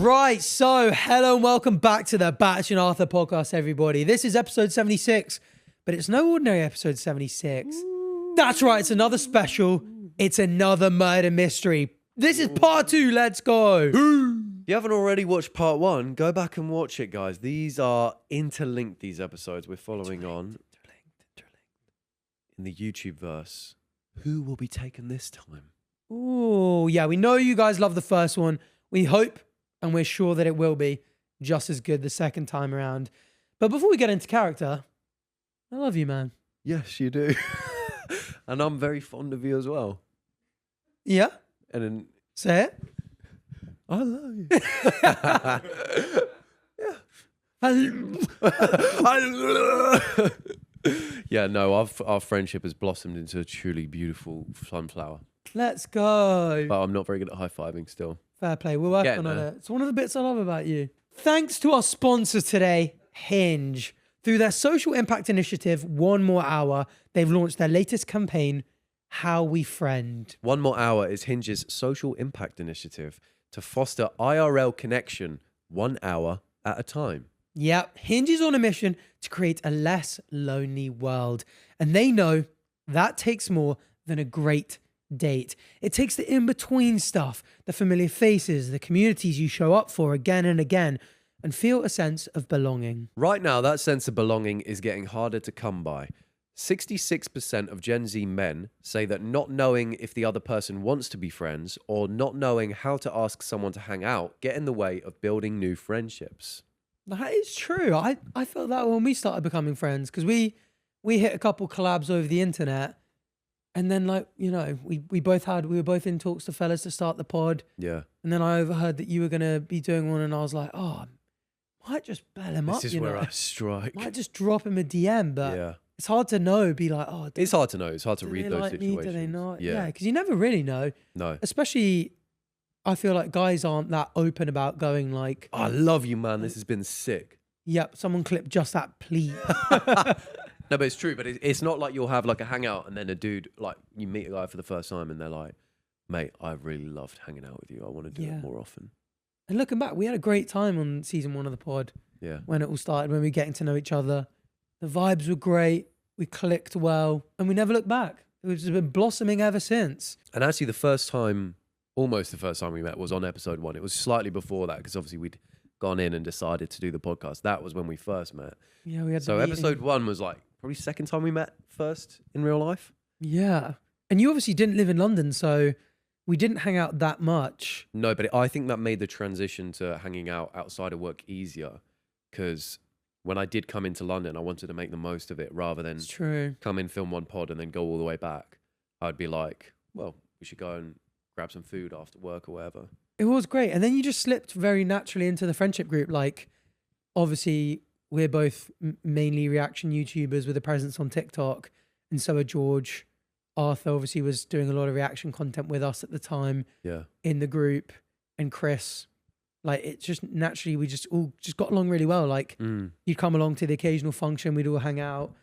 Right, so hello and welcome back to the Bach and Arthur podcast, everybody. This is episode 76, but it's no ordinary episode 76. That's right, it's another special. It's another murder mystery. This is part 2, let's go. If you haven't already watched part 1, go back and watch it, guys. These are interlinked, these episodes we're following on. In the YouTube verse. Who will be taken this time? Ooh, yeah, we know you guys love the first one. We hope and we're sure that it will be just as good the second time around. But before we get into character, I love you, man. Yes, you do. And I'm very fond of you as well. Yeah? And then Say it. I love you. Yeah, no, our friendship has blossomed into a truly beautiful sunflower. Let's go. But I'm not very good at high-fiving still. Fair play. We're working on it. It's one of the bits I love about you. Thanks to our sponsors today, Hinge. Through their social impact initiative, One More Hour, they've launched their latest campaign, How We Friend. 1 More Hour is Hinge's social impact initiative to foster IRL connection 1 hour at a time. Yep, Hinge is on a mission to create a less lonely world. And they know that takes more than a great date. It takes the in-between stuff, the familiar faces, the communities you show up for again and again, and feel a sense of belonging. Right now, that sense of belonging is getting harder to come by. 66% of Gen Z men say that not knowing if the other person wants to be friends or not knowing how to ask someone to hang out get in the way of building new friendships. That is true. I felt that when we started becoming friends, because we hit a couple collabs over the internet, and then we were both in talks to fellas to start the pod. Yeah. And then I overheard that you were gonna be doing one, and I was like, oh, might just bell him up. This is where I strike. Might just drop him a DM, but Yeah. it's hard to know. Be like, oh, It's hard to know. It's hard to do read they those like situations. me? Do they not? Yeah. Yeah, because you never really know. No. Especially, I feel like guys aren't that open about going like, I love you, man. This has been sick. yep, someone clip just that, please. No, but it's true. But it's not like you'll have like a hangout and then a dude, like you meet a guy for the first time and they're like, mate, I really loved hanging out with you. I want to do it more often. And looking back, we had a great time on season 1 of the pod. Yeah. When it all started, when we were getting to know each other. The vibes were great. We clicked well. And we never looked back. It's been blossoming ever since. And actually almost the first time we met was on episode 1. It was slightly before that because obviously we'd gone in and decided to do the podcast. That was when we first met. Yeah, we had So the meeting. episode 1 was like probably second time we met first in real life. Yeah. And you obviously didn't live in London, so we didn't hang out that much. No, but I think that made the transition to hanging out outside of work easier because when I did come into London, I wanted to make the most of it rather than It's true. come in, film one pod and then go all the way back. I'd be like, well, we should go and grab some food after work or whatever. It was great. And then you just slipped very naturally into the friendship group. Like, obviously, we're both mainly reaction YouTubers with a presence on TikTok. And so are George. Arthur obviously was doing a lot of reaction content with us at the time. Yeah. In the group. And Chris. Like, it's just naturally, we just all just got along really well. Like, you'd come along to the occasional function. We'd all hang out.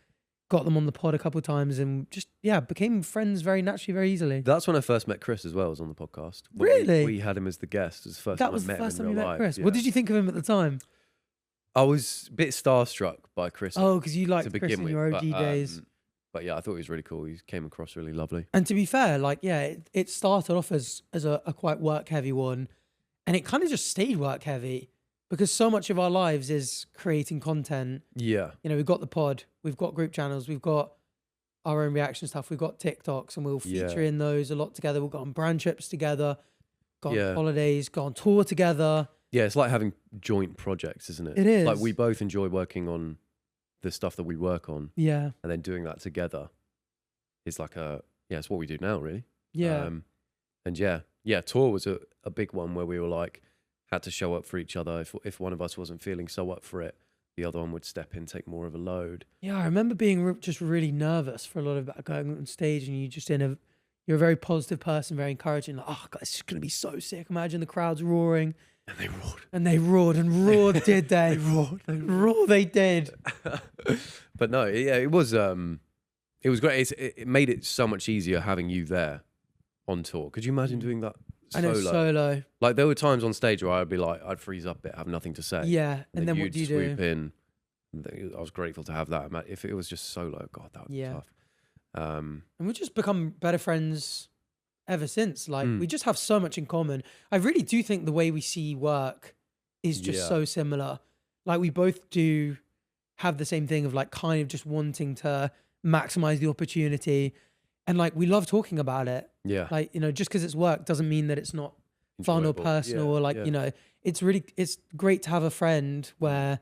Got them on the pod a couple of times and just, became friends very naturally, very easily. That's when I first met Chris as well, was on the podcast. Really? We had him as the guest. It was the first That time was I the met first him time in you real met life. Chris. Yeah. What did you think of him at the time? I was a bit starstruck by Chris. Oh, because you liked to Chris begin in with, your OG days. But yeah, I thought he was really cool. He came across really lovely. And to be fair, like, it started off as a quite work heavy one. And it kind of just stayed work heavy because so much of our lives is creating content. Yeah. You know, we've got the pod, we've got group channels, we've got our own reaction stuff, we've got TikToks, and we'll feature in those a lot together. We'll go on brand trips together, go on holidays, go on tour together. Yeah, it's like having joint projects, isn't it? It is. Like we both enjoy working on the stuff that we work on. Yeah. And then doing that together is like it's what we do now, really. Yeah. And tour was a big one where we were like, had to show up for each other. If one of us wasn't feeling so up for it, the other one would step in, take more of a load. Yeah, I remember being just really nervous for a lot of that, going on stage, and you're a very positive person, very encouraging. Like, oh God, it's gonna be so sick. Imagine the crowds roaring. And they roared. And they roared and roared, did they? They did. But no, it was great. It made it so much easier having you there on tour. Could you imagine doing that I know, solo. Like there were times on stage where I'd be like, I'd freeze up a bit, have nothing to say. Yeah, and then what you'd do you swoop do? in. I was grateful to have that. If it was just solo, God, that would be tough. And we've just become better friends ever since. Like we just have so much in common. I really do think the way we see work is just so similar. Like we both do have the same thing of like kind of just wanting to maximize the opportunity, and like we love talking about it. Yeah. Like, you know, just because it's work doesn't mean that it's not fun or personal or like, you know, it's great to have a friend where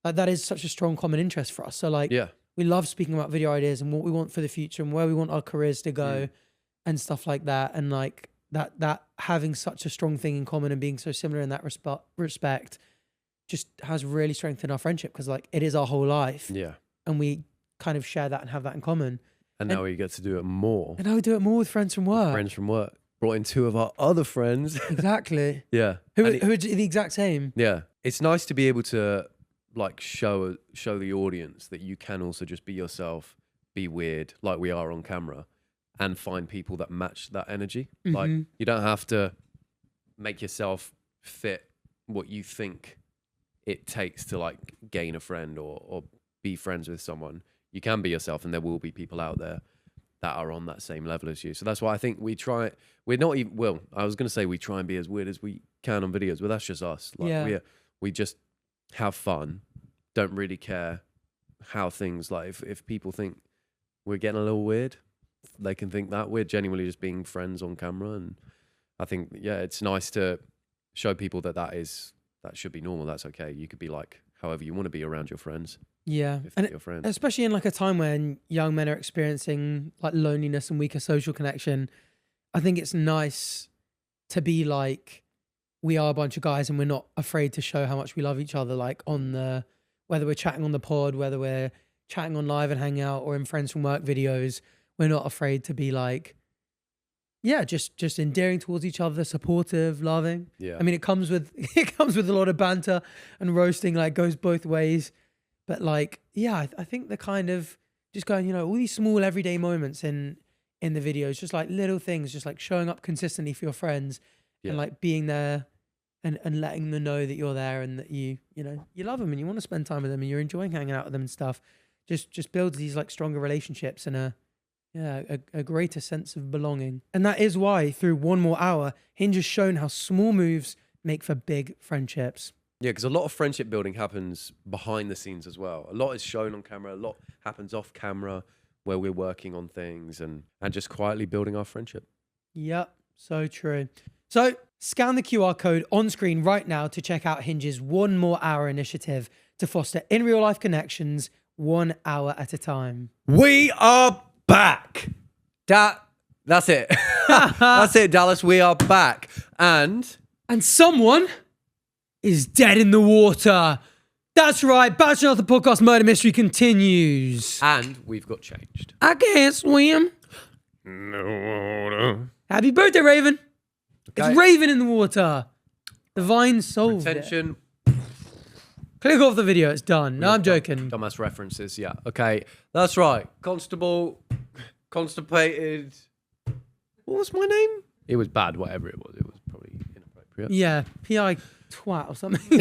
like that is such a strong common interest for us. So like we love speaking about video ideas and what we want for the future and where we want our careers to go and stuff like that. And like that having such a strong thing in common and being so similar in that respect just has really strengthened our friendship, because like it is our whole life. Yeah. And we kind of share that and have that in common. And now we get to do it more. And now we do it more with friends from work. Friends from work. Brought in 2 of our other friends. Exactly. Yeah. Who are the exact same. Yeah. It's nice to be able to like show the audience that you can also just be yourself, be weird like we are on camera, and find people that match that energy. Like you don't have to make yourself fit what you think it takes to like gain a friend or be friends with someone. You can be yourself, and there will be people out there that are on that same level as you. So that's why I think we try. We're not even. Well, I was going to say we try and be as weird as we can on videos, but that's just us. Like we just have fun. Don't really care how things like if people think we're getting a little weird, they can think that we're genuinely just being friends on camera. And I think it's nice to show people that should be normal. That's okay. You could be like however you want to be around your friends. Yeah, and your friends. Especially in like a time when young men are experiencing like loneliness and weaker social connection, I think it's nice to be like, we are a bunch of guys and we're not afraid to show how much we love each other, like whether we're chatting on the pod, whether we're chatting on live and hang out, or in friends from work videos. We're not afraid to be like, just endearing towards each other, supportive, loving. Yeah. I mean, it comes with a lot of banter and roasting, like goes both ways. But like, I think the kind of just going, you know, all these small everyday moments in the videos, just like little things, just like showing up consistently for your friends and like being there and letting them know that you're there and that you love them and you want to spend time with them and you're enjoying hanging out with them and stuff. Just builds these like stronger relationships and a greater sense of belonging. And that is why through One More Hour, Hinge has shown how small moves make for big friendships. Yeah, because a lot of friendship building happens behind the scenes as well. A lot is shown on camera. A lot happens off camera where we're working on things and just quietly building our friendship. Yep, so true. So scan the QR code on screen right now to check out Hinge's One More Hour initiative to foster in real life connections 1 hour at a time. We are back. That's it. That's it, Dallas. We are back. And someone is dead in the water. That's right. Bachelor the Podcast Murder Mystery continues. And we've got changed. I can't swim. No. Happy birthday, Raven. Okay. It's Raven in the water. The Vine solved Retention. it. Click off the video. It's done. No, I'm joking. Dumbass references. Yeah. Okay. That's right. Constipated. What was my name? It was bad. Whatever it was probably inappropriate. Yeah. P.I. twat or something.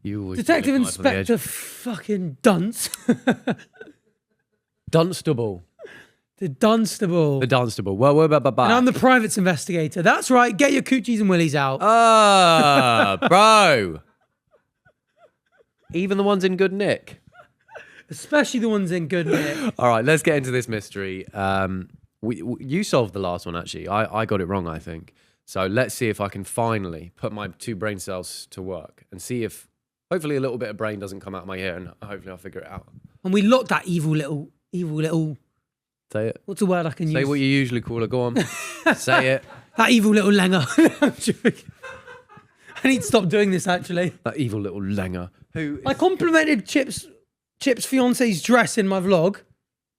Detective Inspector fucking Dunce. Dunstable. The Dunstable. The Dunstable. Well, we're back. And I'm the privates investigator. That's right. Get your coochies and willies out. Bro. Even the ones in good nick. Especially the ones in good nick. All right, let's get into this mystery. You solved the last one, actually. I got it wrong, I think. So let's see if I can finally put my 2 brain cells to work and see if hopefully a little bit of brain doesn't come out of my ear and hopefully I'll figure it out. And we locked that evil little... Say it. What's a word I can use? Say what you usually call it. Go on. Say it. That evil little lenger. I'm joking. I need to stop doing this, actually. That evil little lenger. I complimented Chip's fiance's dress in my vlog.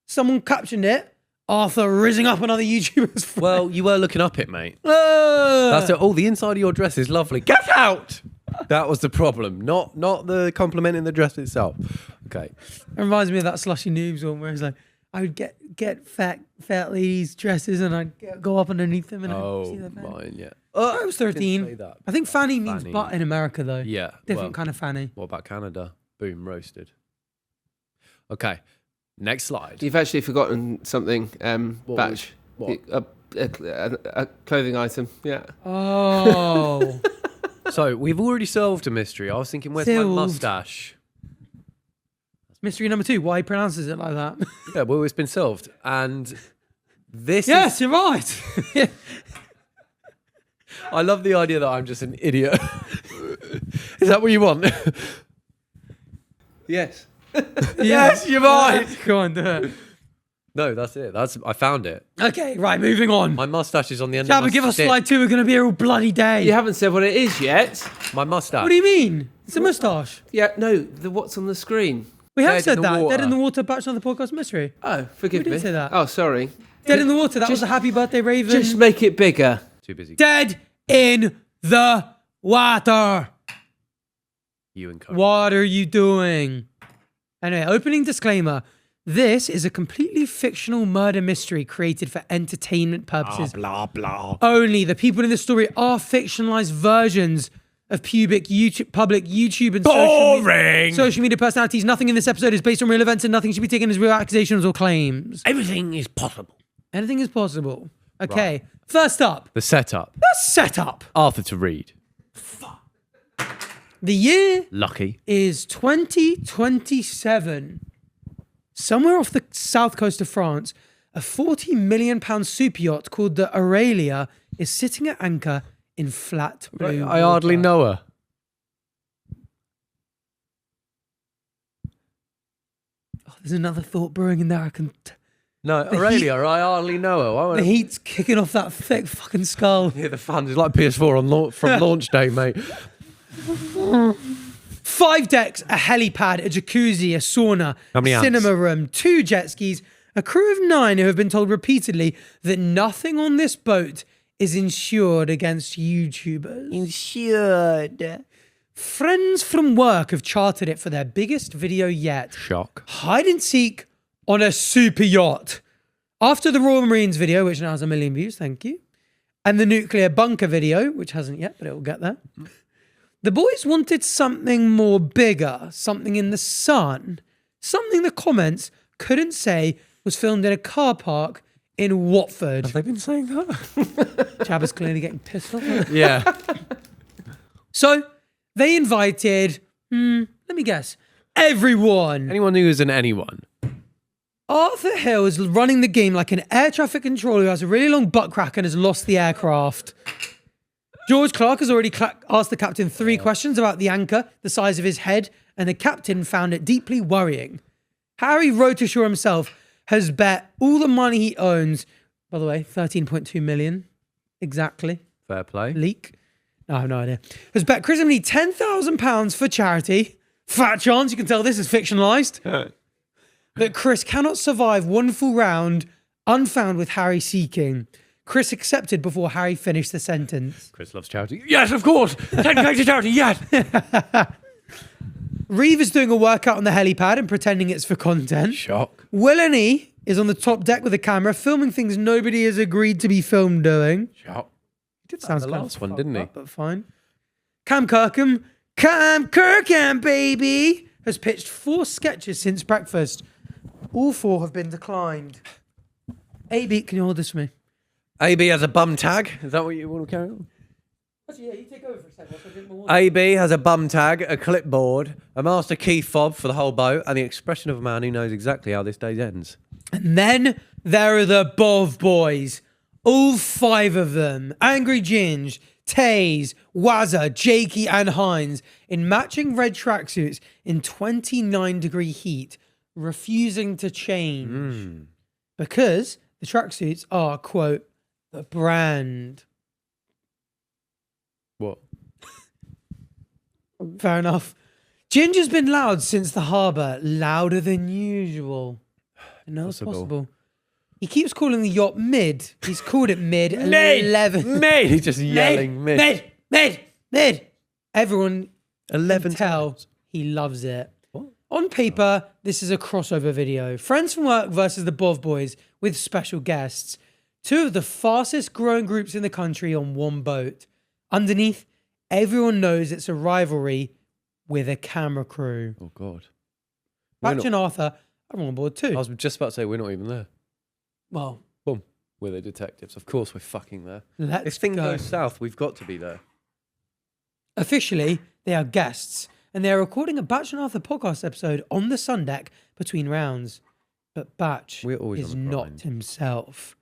Someone captioned it. Arthur rizzing up another YouTuber's. Well, you were looking up it, mate. That's it. Oh, the inside of your dress is lovely. Get out! That was the problem. Not the complimenting the dress itself. Okay. It reminds me of that Slushy Noobs one where it's like, I would get fat ladies' dresses and I'd go up underneath them and I'd see their fanny. Mine, yeah. I was 13. Say that. I think fanny means Fanny. butt in America though. Yeah. Different kind of fanny. What about Canada? Boom, roasted. Okay, next slide. You've actually forgotten something, Batch. What? A clothing item, yeah. Oh. So we've already solved a mystery. I was thinking, where's Solved. my mustache? Mystery number 2, why he pronounces it like that. Yeah, well, it's been solved. And this Yes, is... you're right. I love the idea that I'm just an idiot. Is that what you want? Yes. Yes, you're right. Go on, do it. No, that's it. I found it. Okay, right, moving on. My mustache is on the end Yeah, of my but give us stick. slide 2, we're going to be here all bloody day. You haven't said what it is yet. My mustache. What do you mean? It's a moustache. Yeah, no, what's on the screen. We have Dead said in the that. water. Dead in the Water, Batch on the Podcast Mystery. Oh, forgive We me. did say that. Oh, sorry. Dead in the Water, that was a happy birthday raven. Just make it bigger. Too busy. Dead in the water. You and Co. What are you doing? Anyway, opening disclaimer. This is a completely fictional murder mystery created for entertainment purposes. Blah, blah. Only the people in this story are fictionalized versions of public YouTube and social media personalities. Nothing in this episode is based on real events and nothing should be taken as real accusations or claims. Everything is possible. Anything is possible. Okay, First up, The setup. the setup. Arthur to read. The year Lucky. is 2027. Somewhere off the south coast of France, a £40 million super yacht called the Aurelia is sitting at anchor in flat blue I hardly water. know her. Oh, there's another thought brewing in there. I can. No, Aurelia, I hardly know her. I The heat's kicking off that thick fucking skull. Yeah, the fans is like PS4 on from launch day, mate. 5 decks, a helipad, a jacuzzi, a sauna, How many amps? cinema room, 2 jet skis, a crew of 9 who have been told repeatedly that nothing on this boat is insured against YouTubers. Insured. Friends from work have chartered it for their biggest video yet. Shock. Hide and seek on a super yacht. After the Royal Marines video, which now has 1 million views, thank you, and the nuclear bunker video, which hasn't yet, but it will get there. The boys wanted something more bigger, something in the sun, something the comments couldn't say was filmed in a car park in Watford. Have they been saying that? Jabba's clearly getting pissed off. Yeah. So they invited, let me guess, everyone. Anyone who isn't anyone. Arthur Hill is running the game like an air traffic controller who has a really long butt crack and has lost the aircraft. George Clark has already asked the captain 3 questions about the anchor, the size of his head, and the captain found it deeply worrying. Harry Rotishaw himself has bet all the money he owns, by the way, 13.2 million, exactly, Fair play. leak. No, I have no idea. Has bet Chris and me £10,000 for charity. Fat chance, you can tell this is fictionalized. That Chris cannot survive 1 full round unfound with Harry seeking. Chris accepted before Harry finished the sentence. Chris loves charity. Yes, of course. 10k to charity, yes. Reeve is doing a workout on the helipad and pretending it's for content. Shock. Will and E is on the top deck with a camera, filming things nobody has agreed to be filmed doing. Shock. He did that Sounds in the kind last of one, fucked didn't he? up, but fine. Cam Kirkham, baby, has pitched 4 sketches since breakfast. All 4 have been declined. AB, can you hold this for me? AB has a bum tag. Is that what you want to carry on? Yeah, you take over for a second. So I drink more AB has a bum tag, a clipboard, a master key fob for the whole boat, and the expression of a man who knows exactly how this day ends. And then there are the Bov boys. All 5 of them. Angry Ginge, Taze, Wazza, Jakey and Hines in matching red tracksuits in 29-degree heat, refusing to change. Because the tracksuits are, quote, the brand. What? Fair enough. Ginger's been loud since the harbour, louder than usual. No, it's possible. He keeps calling the yacht mid. He's called it mid 11. Mid! He's just yelling mid. Mid. Everyone 11 can tell times. he loves it. What? On paper, this is a crossover video. Friends from work versus the Bov Boys with special guests. Two of the fastest growing groups in the country on one boat. Underneath, everyone knows it's a rivalry with a camera crew. Oh, God. Batch and Arthur are on board too. I was just about to say, we're not even there. Well, Boom. We're the detectives. Of course we're fucking there. let's If things go. go south, we've got to be there. Officially, they are guests, and they are recording a Batch and Arthur podcast episode on the sun deck between rounds. But Batch We're always is on the not grind. himself.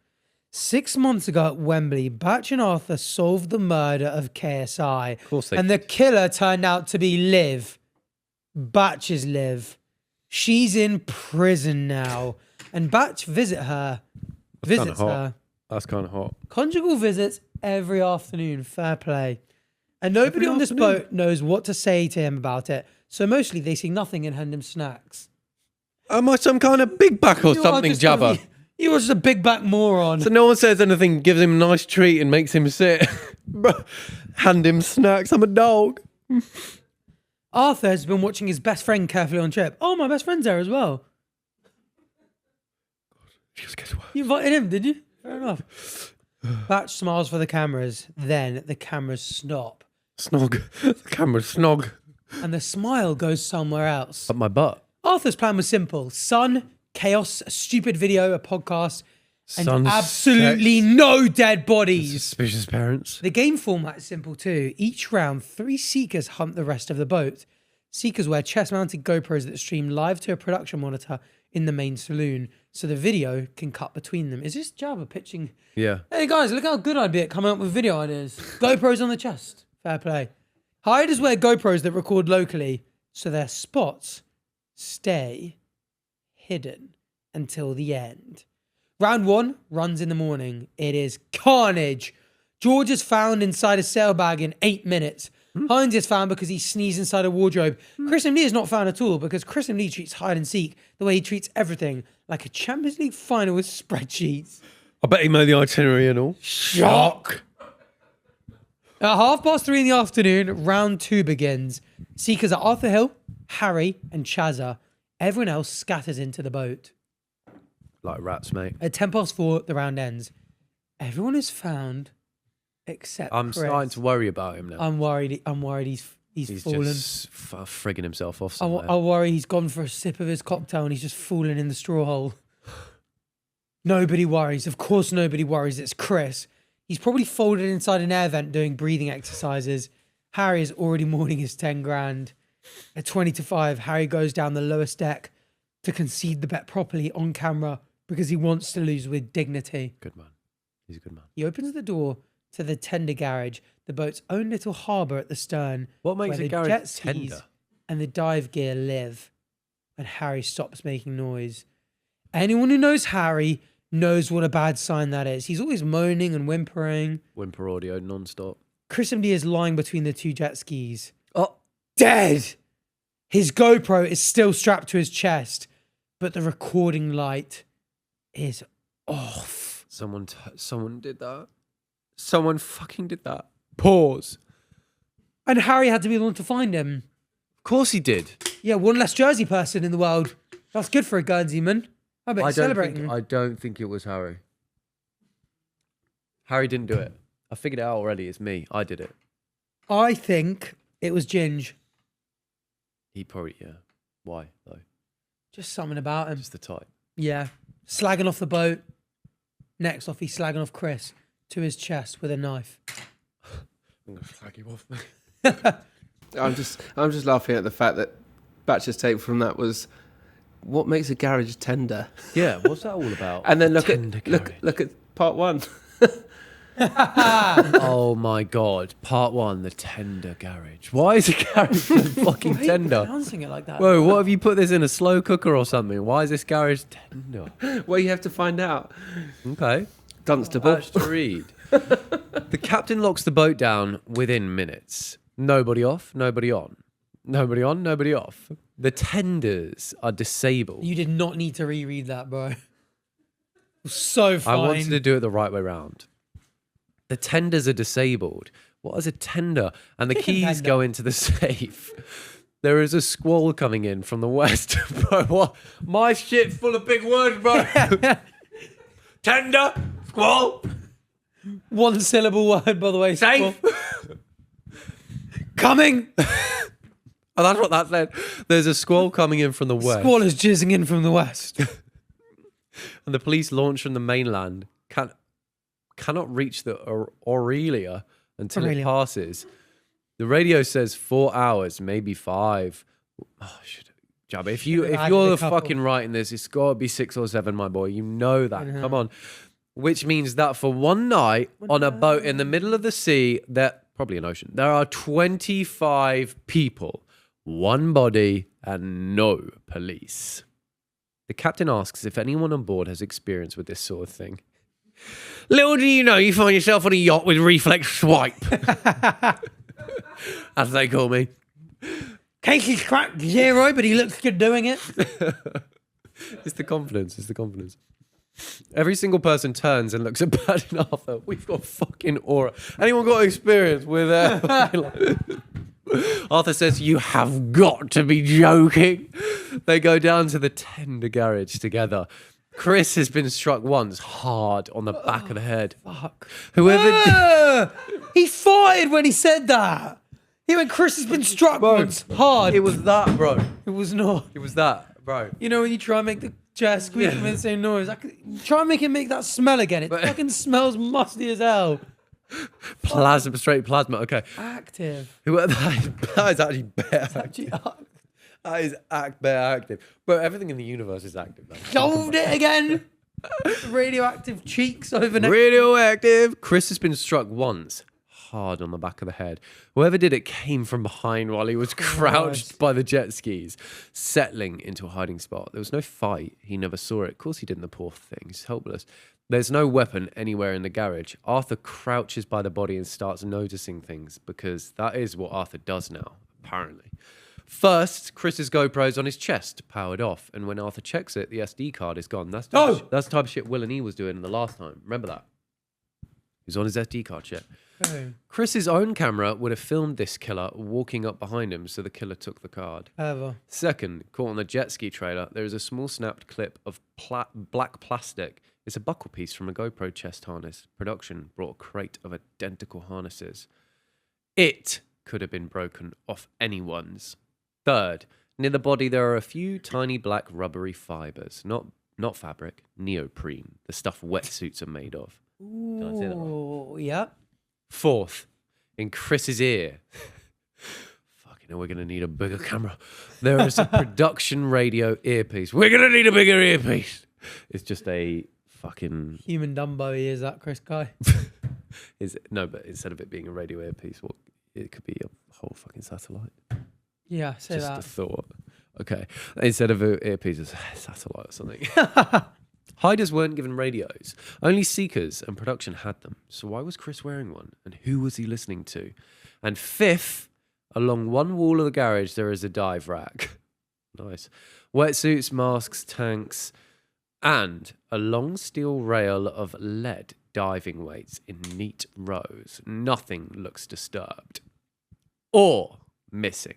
6 months ago at Wembley, Batch and Arthur solved the murder of KSI. Of course they And the killer turned out to be Liv. Batch is Liv. She's in prison now. And Batch visits kinda hot. her. That's kind of hot. Conjugal visits every afternoon. Fair play. And nobody Every on this afternoon? boat knows what to say to him about it. So mostly they see nothing and hand him snacks. Am I some kind of big back or You are something, just gonna Jabba? be- You are just a big back moron. So no one says anything, gives him a nice treat and makes him sit. Bro, hand him snacks. I'm a dog. Arthur has been watching his best friend carefully on trip. Oh, my best friend's there as well. Just guess what? You invited him, did you? Fair enough. Batch smiles for the cameras. Then the cameras stop. Snog. The camera's snog. And the smile goes somewhere else. Up my butt. Arthur's plan was simple. Sun, chaos, a stupid video, a podcast, and Sun's absolutely sex, no dead bodies. suspicious parents. The game format is simple too. Each round, 3 seekers hunt the rest of the boat. Seekers wear chest-mounted GoPros that stream live to a production monitor in the main saloon, so the video can cut between them. Is this Jabba pitching? Yeah. Hey guys, look how good I'd be at coming up with video ideas. GoPros on the chest. Fair play. Hiders wear GoPros that record locally, so their spots stay hidden until the end. Round 1 runs in the morning. It is carnage. George is found inside a sailbag in 8 minutes. Hines is found because he sneezed inside a wardrobe. Chris and Lee is not found at all because Chris and Lee treats hide and seek the way he treats everything, like a Champions League final with spreadsheets. I bet he made the itinerary and all. Shock. At 3:30 in the afternoon, round 2 begins. Seekers are Arthur Hill, Harry, and Chazza. Everyone else scatters into the boat. Like rats, mate. At 4:10, the round ends. Everyone is found except I'm Chris. starting to worry about him now. I'm worried he's fallen. Just frigging himself off I somewhere. worry he's gone for a sip of his cocktail and he's just fallen in the straw hole. Nobody worries. Of course nobody worries. It's Chris. He's probably folded inside an air vent doing breathing exercises. Harry is already mourning his 10 grand. At 20-5, Harry goes down the lowest deck to concede the bet properly on camera because he wants to lose with dignity. Good man. He's a good man. He opens the door to the tender garage, the boat's own little harbour at the stern. What makes where a the garage jet skis tender? and the dive gear live. And Harry stops making noise. Anyone who knows Harry knows what a bad sign that is. He's always moaning and whimpering. Whimper audio non-stop. Chris MD is lying between the 2 jet skis. Oh, Dead! His GoPro is still strapped to his chest, but the recording light is off. someone did that. Someone fucking did that. Pause. And Harry had to be the one to find him. Of course he did. Yeah, one less Jersey person in the world. That's good for a Guernseyman. I bet he's celebrating. I don't think it was Harry. Harry didn't do it. I figured it out already. It's me. I did it. I think it was Ginge. He probably, yeah. Why, though? Just something about him. Just the type. Yeah. Slagging off the boat. Next off, he's slagging off Chris to his chest with a knife. I'm going to flag you off, mate. I'm just laughing at the fact that Batch's take from that was, what makes a garage tender? Yeah, what's that all about? And then look Tender at part 1. Oh my God. Part 1, the tender garage. Why is a garage fucking I hate tender? pronouncing it like that. Whoa, what have you put this in a slow cooker or something? Why is this garage tender? Well, you have to find out. Okay. Dunstable. Much to read. The captain locks the boat down within minutes. Nobody off, nobody on. Nobody on, nobody off. The tenders are disabled. You did not need to reread that, bro. It was so fine. I wanted to do it the right way round. The tenders are disabled. What is a tender? And the Chicken keys tender. go into the safe. There is a squall coming in from the west. Bro, what? My shit full of big words, bro. Tender, squall, One syllable word, by the way. safe. Coming. Oh, that's what that said. There's a squall coming in from the west. Squall is jizzing in from the west. And the police launch from the mainland cannot reach the Aurelia until it passes. The radio says 4 hours, maybe 5. Oh, if you're the fucking writing this, it's got to be 6 or 7, my boy. You know that. Come on. Which means that for one night on a boat in the middle of the sea, probably an ocean, there are 25 people, 1 body, and no police. The captain asks if anyone on board has experience with this sort of thing. Little do you know, you find yourself on a yacht with reflex swipe. As they call me. Casey's cracked 0, but he looks good doing it. It's the confidence. Every single person turns and looks at Bert and Arthur. We've got fucking aura. Anyone got experience with Arthur says, you have got to be joking. They go down to the tender garage together. Chris has been struck once hard on the back of the head. Fuck. He farted when he said that. He went, Chris has been struck once hard. It was that, bro. It was not. It was that, bro. You know when you try and make the chair squeak and make the same noise? Try and make it make that smell again. It fucking smells musty as hell. Straight plasma. Okay. Active. That is actually bare. That is bare active. But everything in the universe is active. Solved it again. Radioactive cheeks over next. Radioactive. Chris has been struck once hard on the back of the head. Whoever did it came from behind while he was crouched by the jet skis, settling into a hiding spot. There was no fight. He never saw it. Of course he didn't, the poor thing. He's helpless. There's no weapon anywhere in the garage. Arthur crouches by the body and starts noticing things because that is what Arthur does now, apparently. First, Chris's GoPro's on his chest, powered off, and when Arthur checks it, the SD card is gone. That's the type of shit Will and E was doing the last time. Remember that? He was on his SD card shit. Oh. Chris's own camera would have filmed this killer walking up behind him, so the killer took the card. Second, caught on the jet ski trailer, there is a small snapped clip of black plastic. It's a buckle piece from a GoPro chest harness. Production brought a crate of identical harnesses. It could have been broken off anyone's. Third, near the body there are a few tiny black rubbery fibers. Not fabric, neoprene, the stuff wetsuits are made of. Can I say that right? Yeah. Fourth, in Chris's ear. Fucking hell, we're going to need a bigger camera. There is a production radio earpiece. We're going to need a bigger earpiece. It's just a fucking... Human Dumbo, he is that Chris guy. No, but instead of it being a radio earpiece, it could be a whole fucking satellite. Yeah, say just that. Just a thought. Okay. Instead of an earpiece, it's a satellite or something. Hiders weren't given radios. Only seekers and production had them. So why was Chris wearing one? And who was he listening to? And fifth, along one wall of the garage, there is a dive rack. Nice. Wetsuits, masks, tanks, and a long steel rail of lead diving weights in neat rows. Nothing looks disturbed or missing.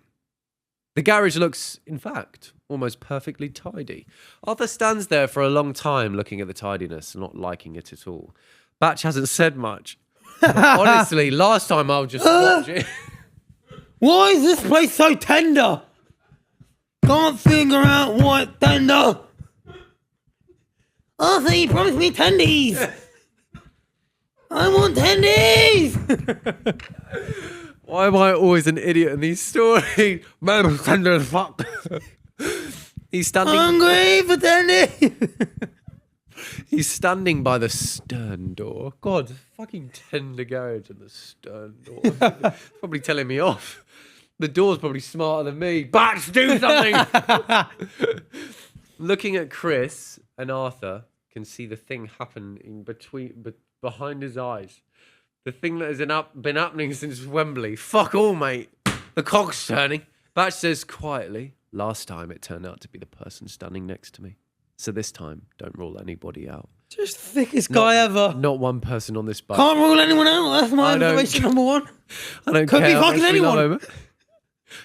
The garage looks, in fact, almost perfectly tidy. Arthur stands there for a long time looking at the tidiness, not liking it at all. Batch hasn't said much. Honestly, last time I was just watching. Why is this place so tender? Can't figure out why it's tender. Arthur, you promised me tendies. I want tendies. Why am I always an idiot in these stories? Man, I'm tender as fuck. He's standing... Hungry for tendies. He's standing by the stern door. God, fucking tender garage and the stern door. Probably telling me off. The door's probably smarter than me. Batch, do something! Looking at Chris and Arthur can see the thing happen behind his eyes. The thing that has been happening since Wembley. Fuck all, mate. The cock's turning. Batch says quietly, last time it turned out to be the person standing next to me. So this time, don't rule anybody out. Just thickest guy ever. Not one person on this boat. Can't rule anyone out. That's my observation number one. I don't Could care. be fucking anyone.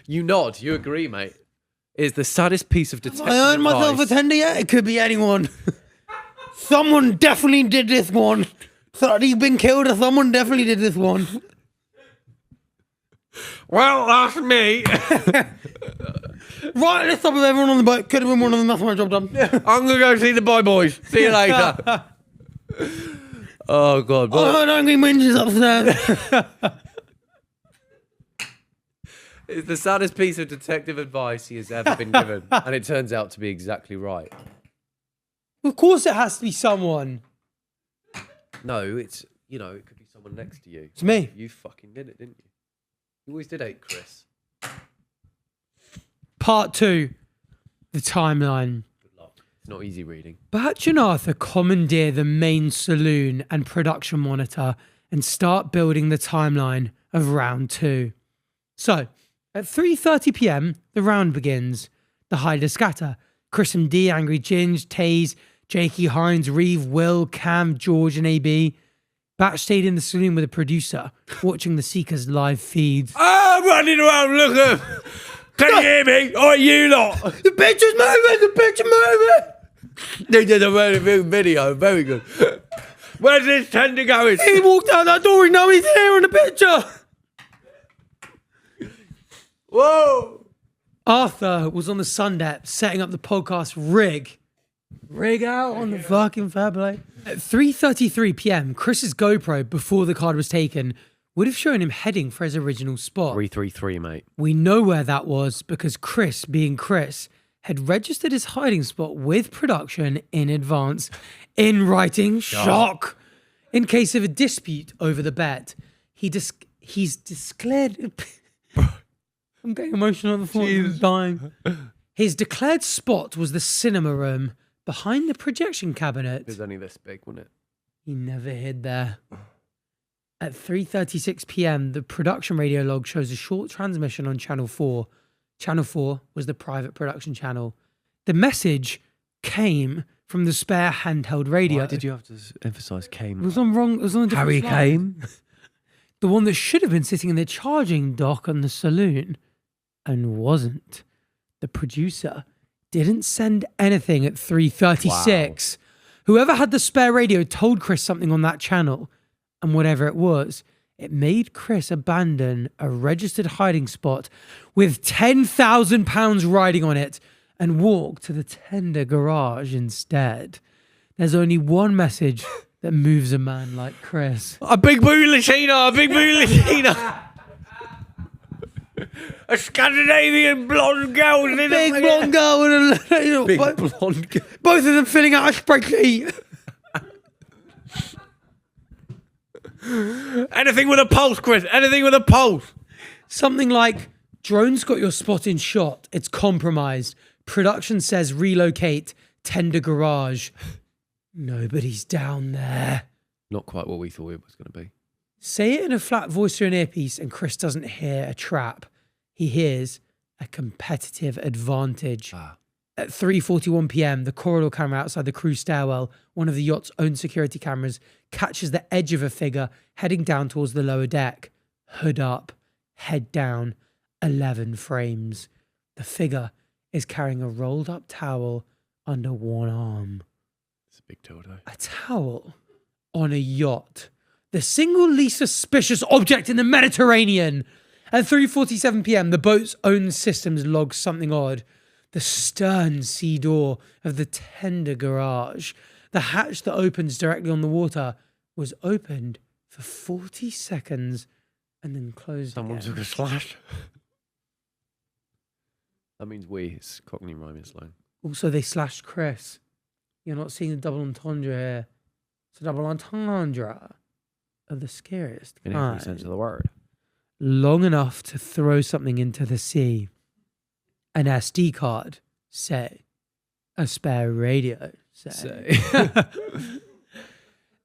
You nod. You agree, mate. Is the saddest piece of detective I earned myself a advice. tender yet? It could be anyone. Someone definitely did this one. Somebody's been killed or someone definitely did this one. Well, that's me. Right, let's stop with everyone on the boat. Could have been one of them. That's my job done. I'm going to go see the boy boys. See you later. Oh, God. I heard angry whinges upstairs. It's the saddest piece of detective advice he has ever been given. And it turns out to be exactly right. Of course it has to be someone. No, it's, it could be someone next to you. It's me. You fucking did it, didn't you? You always did hate Chris. Part 2. The timeline. Good luck. It's not easy reading. Bach and Arthur commandeer the main saloon and production monitor and start building the timeline of round 2. So, at 3:30 p.m, the round begins. The Hider scatter. Chris and D, Angry Ginge, Taze, Jakey, Hines, Reeve, Will, Cam, George, and AB. Bach stayed in the saloon with a producer, watching the Seekers' live feeds. I'm running around looking. Can you hear me? Or you lot? The picture's moving! The picture moving! They did a very good video. Very good. Where's this tender going? He walked out that door, now he's here in the picture! Whoa! Arthur was on the sun deck setting up the podcast rig. Rig out on the fucking fairplay. At 3:33 p.m, Chris's GoPro, before the card was taken, would have shown him heading for his original spot. 333, mate. We know where that was because Chris, being Chris, had registered his hiding spot with production in advance, in writing, shock, in case of a dispute over the bet. He's declared... I'm getting emotional at the thought of dying. His declared spot was the cinema room behind the projection cabinet. It was only this big, wasn't it? He never hid there. At 3:36 p.m, the production radio log shows a short transmission on Channel 4. Channel 4 was the private production channel. The message came from the spare handheld radio. Why did you have to emphasise came? It was on wrong. It was on a different Harry slide. came. The one that should have been sitting in the charging dock on the saloon, and wasn't. The producer didn't send anything at 3:36. Wow. Whoever had the spare radio told Chris something on that channel, and whatever it was, it made Chris abandon a registered hiding spot with £10,000 riding on it and walk to the tender garage instead. There's only one message that moves a man like Chris. A big boo Latina, a big boo Latina. A Scandinavian blonde girl. Big blonde girl and a Big blonde girl. both of them filling out a spreadsheet. Anything with a pulse, Chris. Anything with a pulse. Something like, drone's got your spot in shot. It's compromised. Production says relocate. Tender garage. Nobody's down there. Not quite what we thought it was going to be. Say it in a flat voice through an earpiece and Chris doesn't hear a trap. He hears a competitive advantage. At 3:41 p.m, the corridor camera outside the crew stairwell, one of the yacht's own security cameras, catches the edge of a figure heading down towards the lower deck. Hood up, head down, 11 frames. The figure is carrying a rolled up towel under one arm. It's a big dildo. A towel on a yacht. The single least suspicious object in the Mediterranean. At 3:47 p.m, the boat's own systems log something odd. The stern sea door of the tender garage, the hatch that opens directly on the water, was opened for 40 seconds and then closed Someone again. took a slash. That means we. It's Cockney rhyming slang. Also, they slashed Chris. You're not seeing the double entendre here. It's a double entendre of the scariest In every kind. sense of the word. Long enough to throw something into the sea. An SD card, say. A spare radio, say.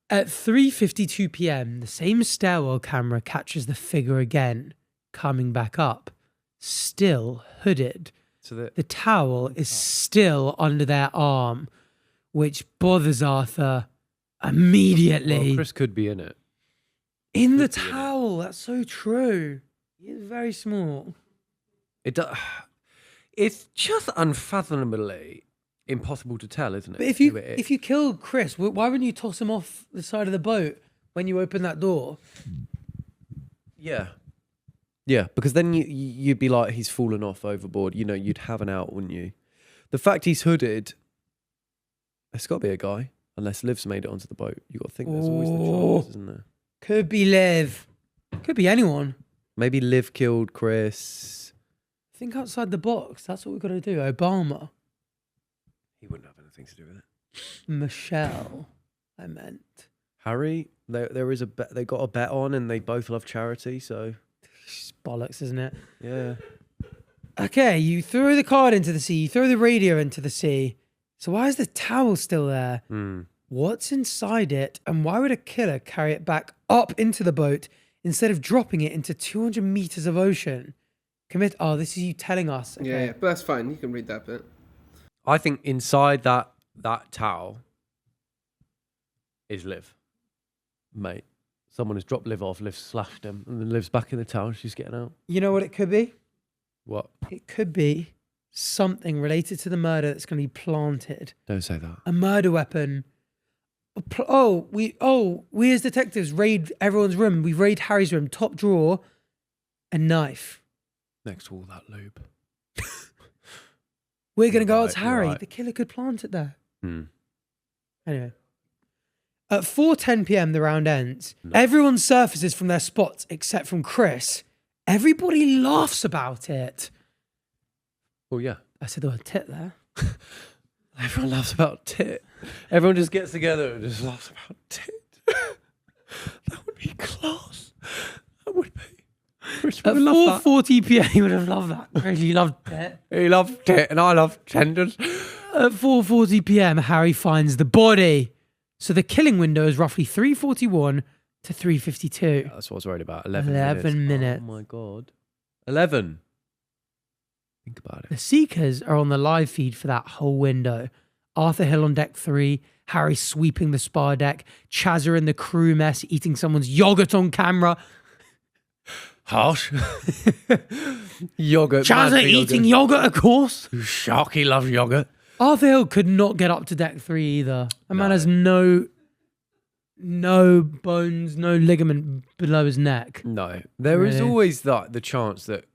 At 3:52 p.m, the same stairwell camera catches the figure again, coming back up, still hooded. So The towel is still under their arm, which bothers Arthur immediately. well, Chris could be in it. In the could be in it. towel, that's so true. He is very small. It's just unfathomably impossible to tell, isn't it? But if you kill Chris, why wouldn't you toss him off the side of the boat when you open that door? Yeah. Yeah, because then you'd be like, he's fallen off overboard. You know, you'd have an out, wouldn't you? The fact he's hooded, it's got to be a guy, unless Liv's made it onto the boat. You got to think there's always the chance, isn't there? Could be Liv. Could be anyone. Maybe Liv killed Chris. Think outside the box. That's what we've got to do. Obama. He wouldn't have anything to do with it. Michelle, I meant. Harry, there is a bet. They got a bet on, and they both love charity. So It's bollocks, isn't it? yeah. Okay, you throw the card into the sea. You throw the radio into the sea. So why is the towel still there? What's inside it? And why would a killer carry it back up into the boat instead of dropping it into 200 meters of ocean? Oh, this is you telling us. Okay. Yeah, but that's fine. You can read that bit. I think inside that towel is Liv, mate. Someone has dropped Liv off. Liv slashed him, and then Liv's back in the towel. She's getting out. You know what it could be? What? It could be something related to the murder that's going to be planted. Don't say that. A murder weapon. We as detectives raid everyone's room. We raid Harry's room, top drawer, a knife. Next to all that lube. We're going to go Right, out to Harry. right. The killer could plant it there. Anyway. At 4:10 p.m, the round ends. No. Everyone surfaces from their spots except from Chris. Everybody laughs about it. Well, yeah. I said the word tit there. Everyone laughs about tit. Everyone just gets together and just laughs about tit. That would be class. That would be. Chris At would love that. 4:40 p.m, he would have loved that. Chris, you loved tit. He loved tit and I love tenders. At 4:40 p.m, Harry finds the body. So the killing window is roughly 3:41 to 3:52. Yeah, that's what I was worried about. 11 minutes. Oh my God. 11. Think about it. The Seekers are on the live feed for that whole window. Arthur Hill on deck 3, Harry sweeping the spar deck, Chazza in the crew mess eating someone's yogurt on camera. Harsh. Yogurt. Chazza eating yogurt, of course. Sharky loves yogurt. Arthur Hill could not get up to deck 3 either. A man No. has no bones, no ligament below his neck. No. There is Really? always the chance that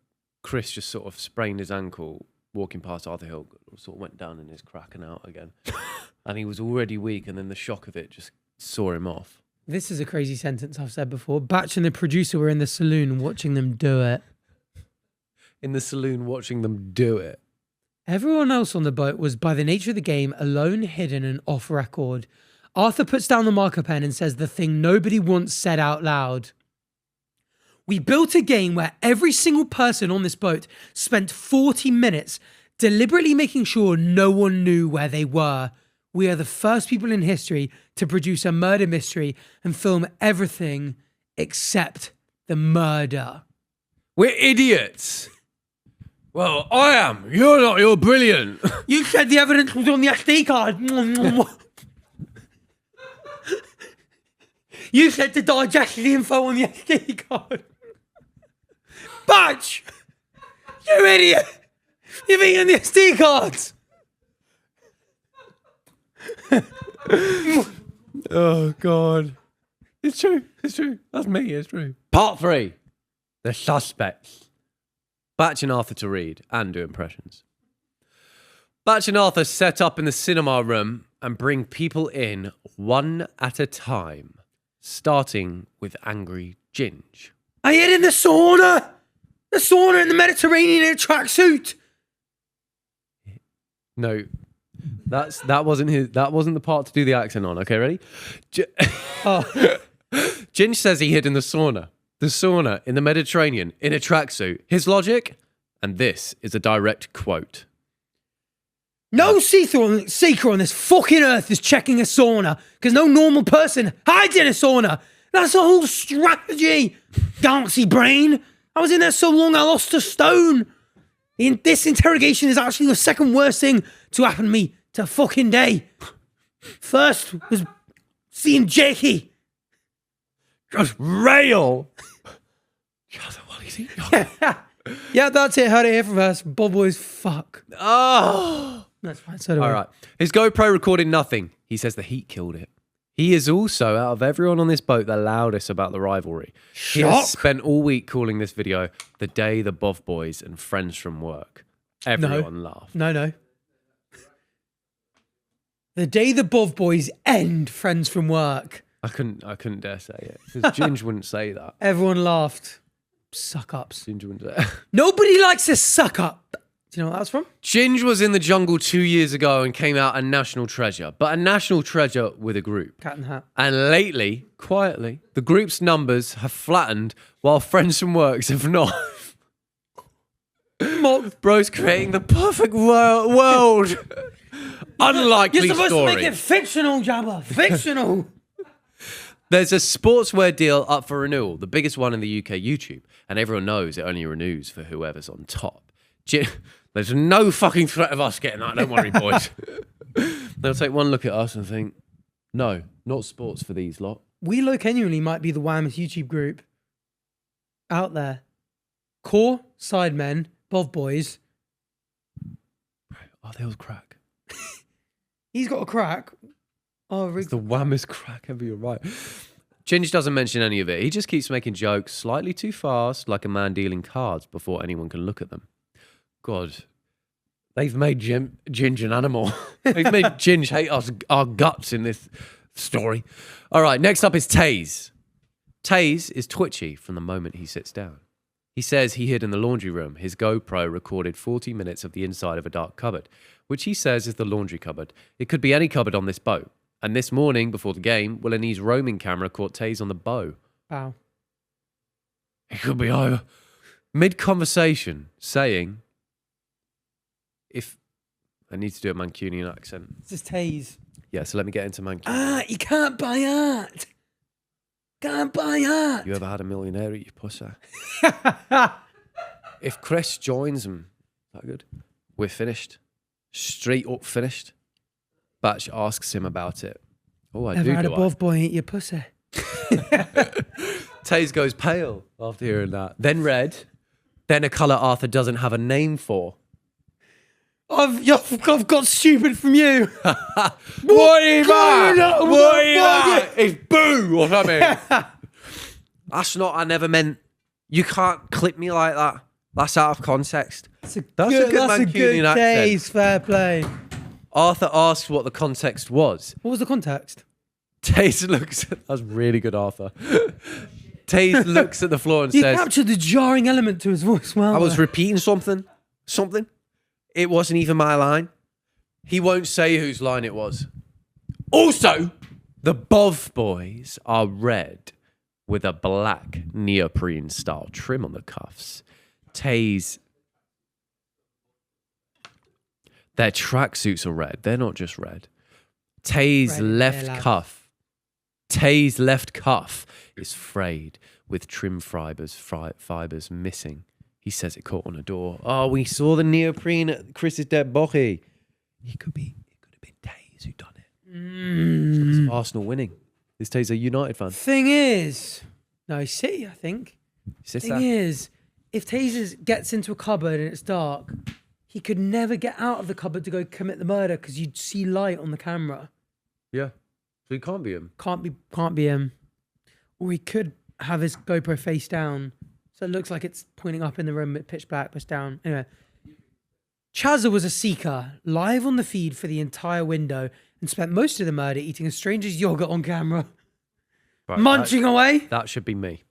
Chris just sort of sprained his ankle walking past Arthur Hill, sort of went down in his crack and out again. And he was already weak, and then the shock of it just saw him off. This is a crazy sentence I've said before. Batch and the producer were in the saloon watching them do it. In the saloon watching them do it. Everyone else on the boat was, by the nature of the game, alone, hidden, and off record. Arthur puts down the marker pen and says the thing nobody once said out loud. We built a game where every single person on this boat spent 40 minutes deliberately making sure no one knew where they were. We are the first people in history to produce a murder mystery and film everything except the murder. We're idiots. Well, I am. You're not. You're brilliant. You said the evidence was on the SD card. You said to digest the info on the SD card. Batch! You idiot! You've eaten the SD cards! Oh, God. It's true. It's true. That's me. It's true. Part 3. The suspects. Batch and Arthur to read and do impressions. Batch and Arthur set up in the cinema room and bring people in one at a time, starting with angry Ginge. I hid in the sauna! The sauna in the Mediterranean in a tracksuit! No, that wasn't the part to do the accent on. Okay, ready? Ginge says he hid in the sauna in the Mediterranean in a tracksuit. His logic, and this is a direct quote. No seeker on this fucking earth is checking a sauna because no normal person hides in a sauna. That's the whole strategy. Galaxy brain. I was in there so long I lost a stone. This interrogation is actually the second worst thing to happen to me to fucking day. First was seeing Jakey. Just rail. Just while he's eating. Yeah, that's it. Heard it here from us. Bob Boys, fuck. Oh. That's fine. So do I. All right. His GoPro recorded nothing. He says the heat killed it. He is also, out of everyone on this boat, the loudest about the rivalry. He Shock. has spent all week calling this video the day the Bov Boys and friends from work. Everyone laughed. No. The day the Bov Boys end friends from work. I couldn't dare say it. Because Ginge wouldn't say that. Everyone laughed. Suck ups. Ginge wouldn't say it. Nobody likes a suck up. Do you know what that's from? Ginge was in the jungle 2 years ago and came out a national treasure. But a national treasure with a group. Cat and hat. And lately, quietly, the group's numbers have flattened while friends from works have not. Bro's creating the perfect world. Unlikely You're supposed story. to make it fictional, Jabba. Fictional. There's a sportswear deal up for renewal, the biggest one in the UK YouTube. And everyone knows it only renews for whoever's on top. There's no fucking threat of us getting that, don't worry, boys. They'll take one look at us and think, no, not sports for these lot. We genuinely might be the whammest YouTube group out there. Core, Sidemen, Bov Boys. Oh, they all crack. He's got a crack. Oh, It's the whammest crack ever, you're right. Ginge doesn't mention any of it. He just keeps making jokes slightly too fast, like a man dealing cards before anyone can look at them. God, they've made Ginge an animal. They've made Ginge hate our guts in this story. All right, next up is Taze. Taze is twitchy from the moment he sits down. He says he hid in the laundry room. His GoPro recorded 40 minutes of the inside of a dark cupboard, which he says is the laundry cupboard. It could be any cupboard on this boat. And this morning, before the game, Willani's roaming camera caught Taze on the bow. Wow. It could be over. Mid-conversation, saying, if... I need to do a Mancunian accent. It's just Taze. Yeah, so let me get into Mancunian. You can't buy art. Can't buy art. You ever had a millionaire eat your pussy? If Chris joins him, that good? We're finished. Straight up finished. Batch asks him about it. Oh, I Ever do. had a Bov Boy eat your pussy? Taze goes pale after hearing that. Then red. Then a colour Arthur doesn't have a name for. I've got stupid from you. What is that? What is that? It's boo or something. That's not, I never meant. You can't clip me like that. That's out of context. That's a good Mancunian accent. Taze, fair play. Arthur asks what the context was. What was the context? Taze looks at... That's really good, Arthur. Taze looks at the floor and You says... captured the jarring element to his voice well. I was repeating something. It wasn't even my line. He won't say whose line it was. Also, the Bov Boys are red with a black neoprene style trim on the cuffs. Taze... Their tracksuits are red. They're not just red. Taze left cuff is frayed with trim fibers missing. He says it caught on a door. Oh, we saw the neoprene at Chris's dead body. It could have been Taze who done it. It's Arsenal winning. Is Taze a United fan? Thing is, no, City, I think. Sister. Thing is, if Taze gets into a cupboard and it's dark, he could never get out of the cupboard to go commit the murder because you'd see light on the camera. Yeah. So he can't be him. Can't be him. Or he could have his GoPro face down, so it looks like it's pointing up in the room, pitch black, pitch down. Anyway, Chazza was a seeker, live on the feed for the entire window, and spent most of the murder eating a stranger's yogurt on camera, Right, munching away. That should be me.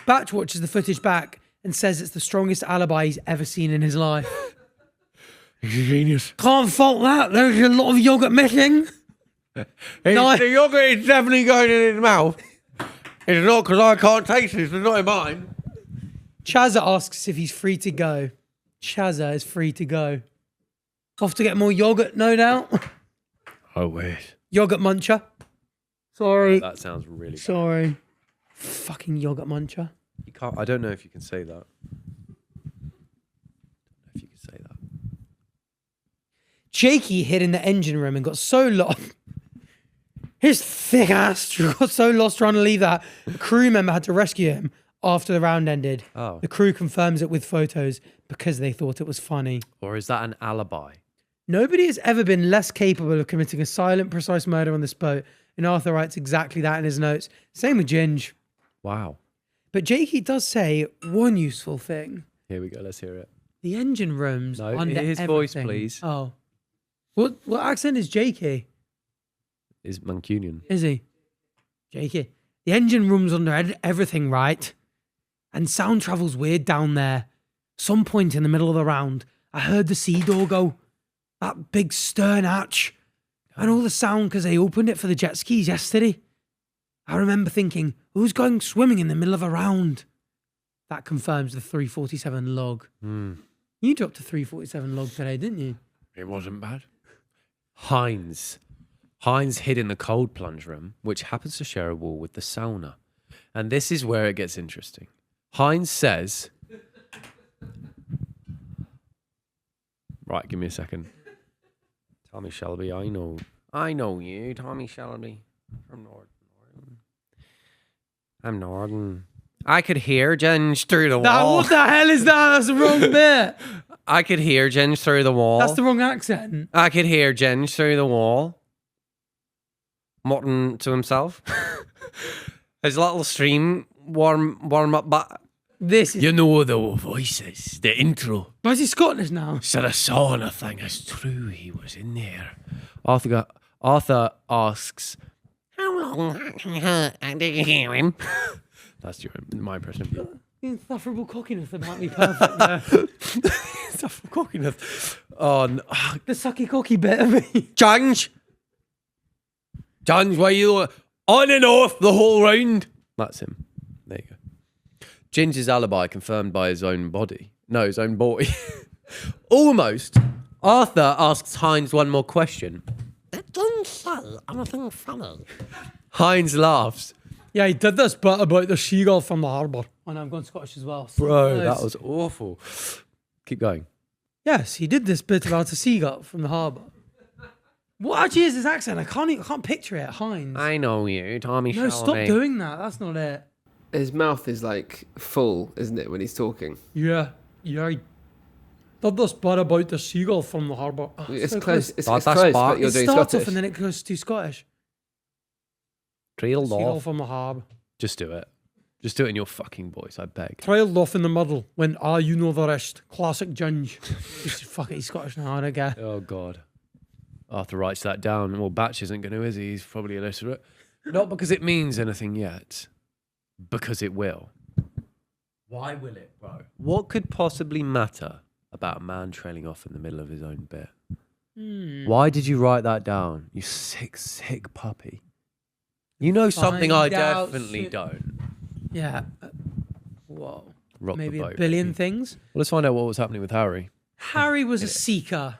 Batch watches the footage back and says it's the strongest alibi he's ever seen in his life. He's a genius. Can't fault that. There's a lot of yogurt missing. The yogurt is definitely going in his mouth. It's not because I can't taste it. It's not in mine. Chazza asks if he's free to go. Chazza is free to go. Off to get more yogurt, no doubt. Oh, wait. Yogurt muncher. Sorry. That sounds really bad. Sorry. Fucking yogurt muncher. You can't. I don't know if you can say that. Jakey hid in the engine room and got so lost. His thick ass got so lost trying to leave that a crew member had to rescue him. after the round ended. Oh. The crew confirms it with photos because they thought it was funny. Or is that an alibi? Nobody has ever been less capable of committing a silent, precise murder on this boat, and Arthur writes exactly that in his notes. Same with Ginge. Wow. But Jakey does say one useful thing. Here we go. Let's hear it. The engine rooms No, under his voice, everything. please. Oh. What accent is Jakey? Is Mancunian. Is he? Jakey. The engine room's under everything, right? And sound travels weird down there. Some point in the middle of the round, I heard the sea door go. That big stern hatch. And all the sound because they opened it for the jet skis yesterday. I remember thinking, who's going swimming in the middle of a round? That confirms the 347 log. You dropped a 347 log today, didn't you? It wasn't bad. Hines hid in the cold plunge room, which happens to share a wall with the sauna. And this is where it gets interesting. Hines says... Right, give me a second. Tommy Shelby, I know you, Tommy Shelby. From Northern. I'm Northern. I could hear Ginge through the wall. What the hell is that? That's the wrong bit. I could hear Ginge through the wall. That's the wrong accent. I could hear Ginge through the wall. Muttering to himself. His little stream warm up back. This is... You know the voices, the intro. Why is he Scottish now? Said I saw anything. It's true he was in there. Arthur asks, how long did you hear him? That's my impression of you. The insufferable cockiness that might be perfect there. Insufferable cockiness. Oh, no. The sucky cocky bit of me. Ginge, why you on and off the whole round? That's him. There you go. Ginger's alibi confirmed by his own body. No, his own boy. Almost. Arthur asks Hines one more question. That doesn't say anything funny. Hines laughs. Yeah, he did this bit about the seagull from the harbour. I know, I'm going Scottish as well. Bro, Nice. that was awful. Keep going. Yes, he did this bit about a seagull from the harbour. What actually is his accent? I can't picture it. Hines. I know you, Tommy No, Shelby. stop doing that. That's not it. His mouth is like full, isn't it, when he's talking? Yeah. He did this bit about the seagull from the harbour. Oh, It's so close. It's That's close, Bach. but you're It doing starts Scottish. off and then it goes to Scottish. Trailed Seagull off. from the harbour. Just do it. Just do it in your fucking voice, I beg. Trailed off in the middle when you know the rest. Classic Ginge. Fuck it, he's Scottish now, I don't care. Oh, God. Arthur writes that down. Well, Batch isn't going to, is he? He's probably illiterate. Not because it means anything yet. Because it will. Why will it, bro? What could possibly matter about a man trailing off in the middle of his own bit? Why did you write that down? You sick, sick puppy. You know something I Find out definitely soon. don't. Yeah. Whoa. Rock Maybe the a boat. billion things. Well, let's find out what was happening with Harry. Harry was a seeker.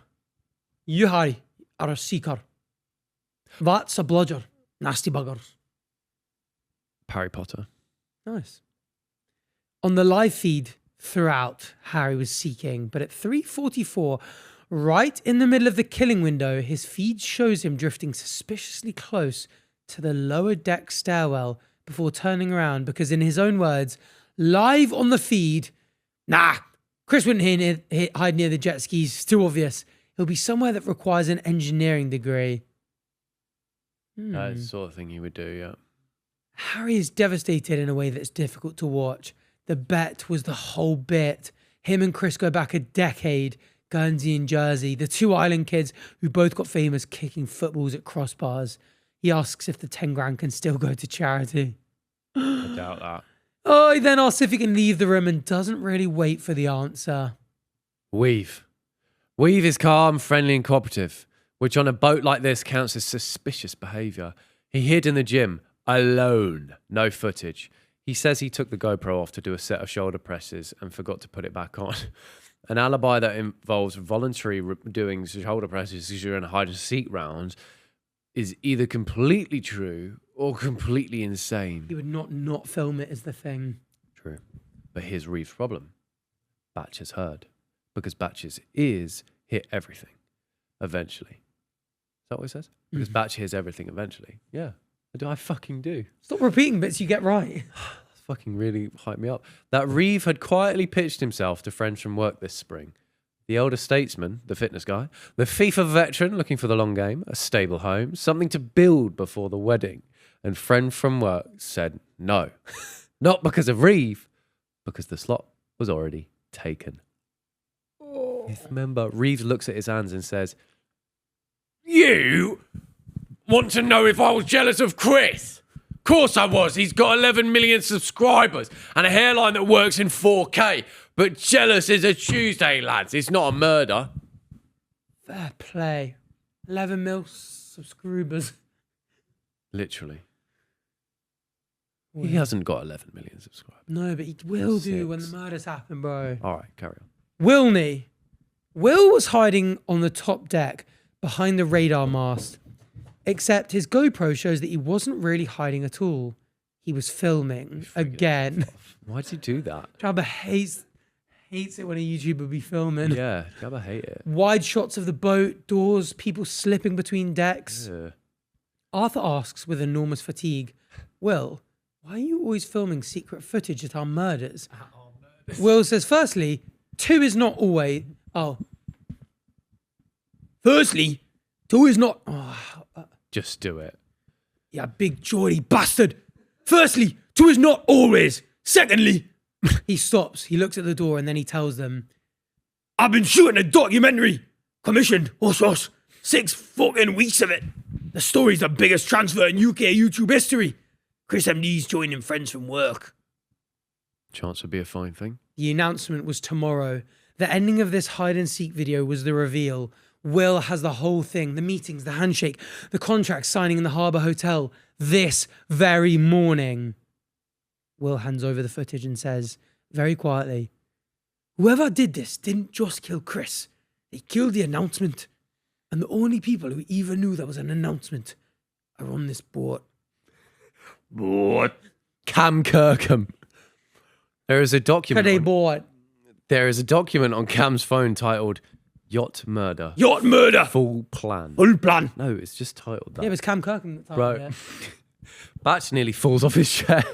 You, Harry, are a seeker. That's a bludger. Nasty buggers. Harry Potter. Nice. On the live feed throughout, Harry was seeking, but at 3:44, right in the middle of the killing window, his feed shows him drifting suspiciously close to the lower deck stairwell before turning around because, in his own words, live on the feed, nah, Chris wouldn't hide near the jet skis. It's too obvious. He'll be somewhere that requires an engineering degree. That's the sort of thing he would do, yeah. Harry is devastated in a way that's difficult to watch. The bet was the whole bit. Him and Chris go back a decade. Guernsey and Jersey, the two island kids who both got famous kicking footballs at crossbars. He asks if the 10 grand can still go to charity. I doubt that. Oh, he then asks if he can leave the room and doesn't really wait for the answer. Weave. Weave is calm, friendly and cooperative, which on a boat like this counts as suspicious behaviour. He hid in the gym, alone, no footage. He says he took the GoPro off to do a set of shoulder presses and forgot to put it back on. An alibi that involves voluntary doing shoulder presses during a hide and seek round is either completely true or completely insane. He would not film it is the thing. True. But here's Reeve's problem. Batch has heard. Because Batch's ears hear everything. Eventually. Is that what it says? Because Batch hears everything eventually. Yeah. I fucking do. Stop repeating bits you get right. That's fucking really hyped me up. That Reeve had quietly pitched himself to friends from work this spring. The elder statesman, the fitness guy, the FIFA veteran looking for the long game, a stable home, something to build before the wedding. And friend from work said no. Not because of Reeve, because the slot was already taken. Fifth member, Reeves looks at his hands and says, "You want to know if I was jealous of Chris? Of course I was. He's got 11 million subscribers and a hairline that works in 4K. But jealous is a Tuesday, lads. It's not a murder." Fair play. 11 mil subscribers. Literally. He hasn't got 11 million subscribers. No, but he will do 6. when the murders happen, bro. All right, carry on. Wilney. Will was hiding on the top deck behind the radar mast, except his GoPro shows that he wasn't really hiding at all. He was filming again. Why'd you do that? Jabba hates it when a YouTuber be filming. Yeah, Gabba hate it. Wide shots of the boat, doors, people slipping between decks. Yeah. Arthur asks with enormous fatigue, "Will, why are you always filming secret footage at our murders?" Will says, "Firstly, 2 is not always..." Firstly, 2 is not... Just do it. Yeah, big Geordie bastard. Firstly, 2 is not always. Secondly... He stops, he looks at the door, and then he tells them, "I've been shooting a documentary. Commissioned, 6 fucking weeks of it. The story's the biggest transfer in UK YouTube history. Chris MD's joining friends from work." Chance would be a fine thing. The announcement was tomorrow. The ending of this hide and seek video was the reveal. Will has the whole thing, the meetings, the handshake, the contract signing in the Harbour Hotel this very morning. Will hands over the footage and says, very quietly, "Whoever did this didn't just kill Chris. They killed the announcement. And the only people who even knew there was an announcement are on this boat." What? Cam Kirkham. There is a document. There is a document on Cam's phone titled "Yacht Murder." Yacht murder. Full plan. Full plan. No, it's just titled that. Yeah, it was Cam Kirkham that Bro. titled it. Batch nearly falls off his chair.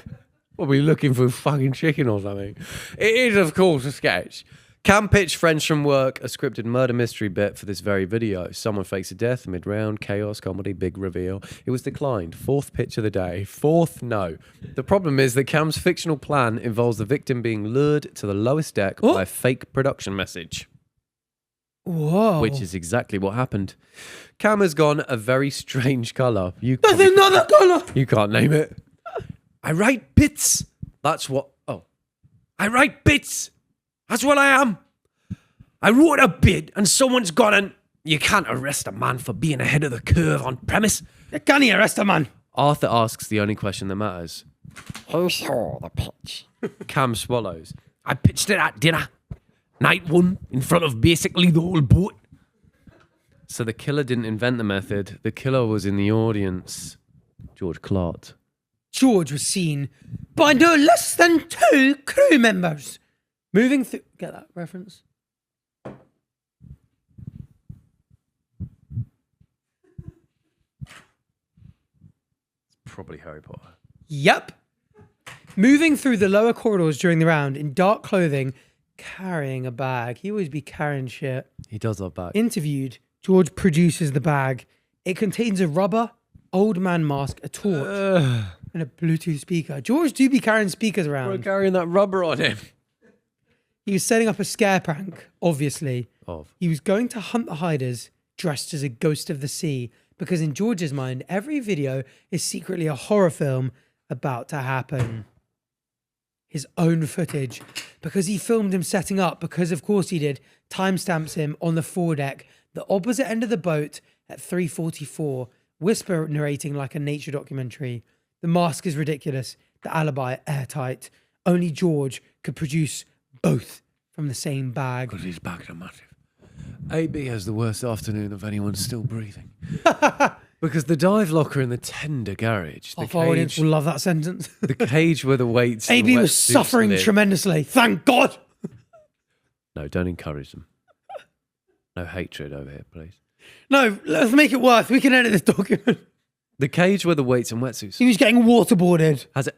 Probably looking for fucking chicken or something. It is, of course, a sketch. Cam pitched friends from work a scripted murder mystery bit for this very video. Someone fakes a death, mid-round, chaos, comedy, big reveal. It was declined. 4th pitch of the day. 4th no. The problem is that Cam's fictional plan involves the victim being lured to the lowest deck by a fake production message. Whoa. Which is exactly what happened. Cam has gone a very strange colour. That's another colour. You can't name it. I write bits. That's what... Oh. I write bits. That's what I am. I wrote a bit and someone's gone and... You can't arrest a man for being ahead of the curve on premise. You can't arrest a man. Arthur asks the only question that matters. Who saw the pitch? Cam swallows. I pitched it at dinner. Night 1, in front of basically the whole boat. So the killer didn't invent the method. The killer was in the audience. George Clark. George was seen by no less than 2 crew members moving through... Get that reference? Probably Harry Potter. Yep. Moving through the lower corridors during the round in dark clothing, carrying a bag. He always be carrying shit. He does love bags. Interviewed, George produces the bag. It contains a rubber, old man mask, a torch, and a Bluetooth speaker. George do be carrying speakers We're around. carrying that rubber on him. He was setting up a scare prank, obviously. Of. He was going to hunt the hiders dressed as a ghost of the sea, because in George's mind, every video is secretly a horror film about to happen. His own footage, because he filmed him setting up, because of course he did, timestamps him on the foredeck, the opposite end of the boat at 3:44, whisper narrating like a nature documentary. The mask is ridiculous, the alibi airtight. Only George could produce both from the same bag. Because his bags are massive. AB has the worst afternoon of anyone still breathing. Because the dive locker in the tender garage, the Our audience cage, will love that sentence. the cage where the weights... AB the was wetsuits suffering live. tremendously. Thank God. No, don't encourage them. No hatred over here, please. No, let's make it worth. We can edit this document. The cage where the weights and wetsuits... He was getting waterboarded. Has it...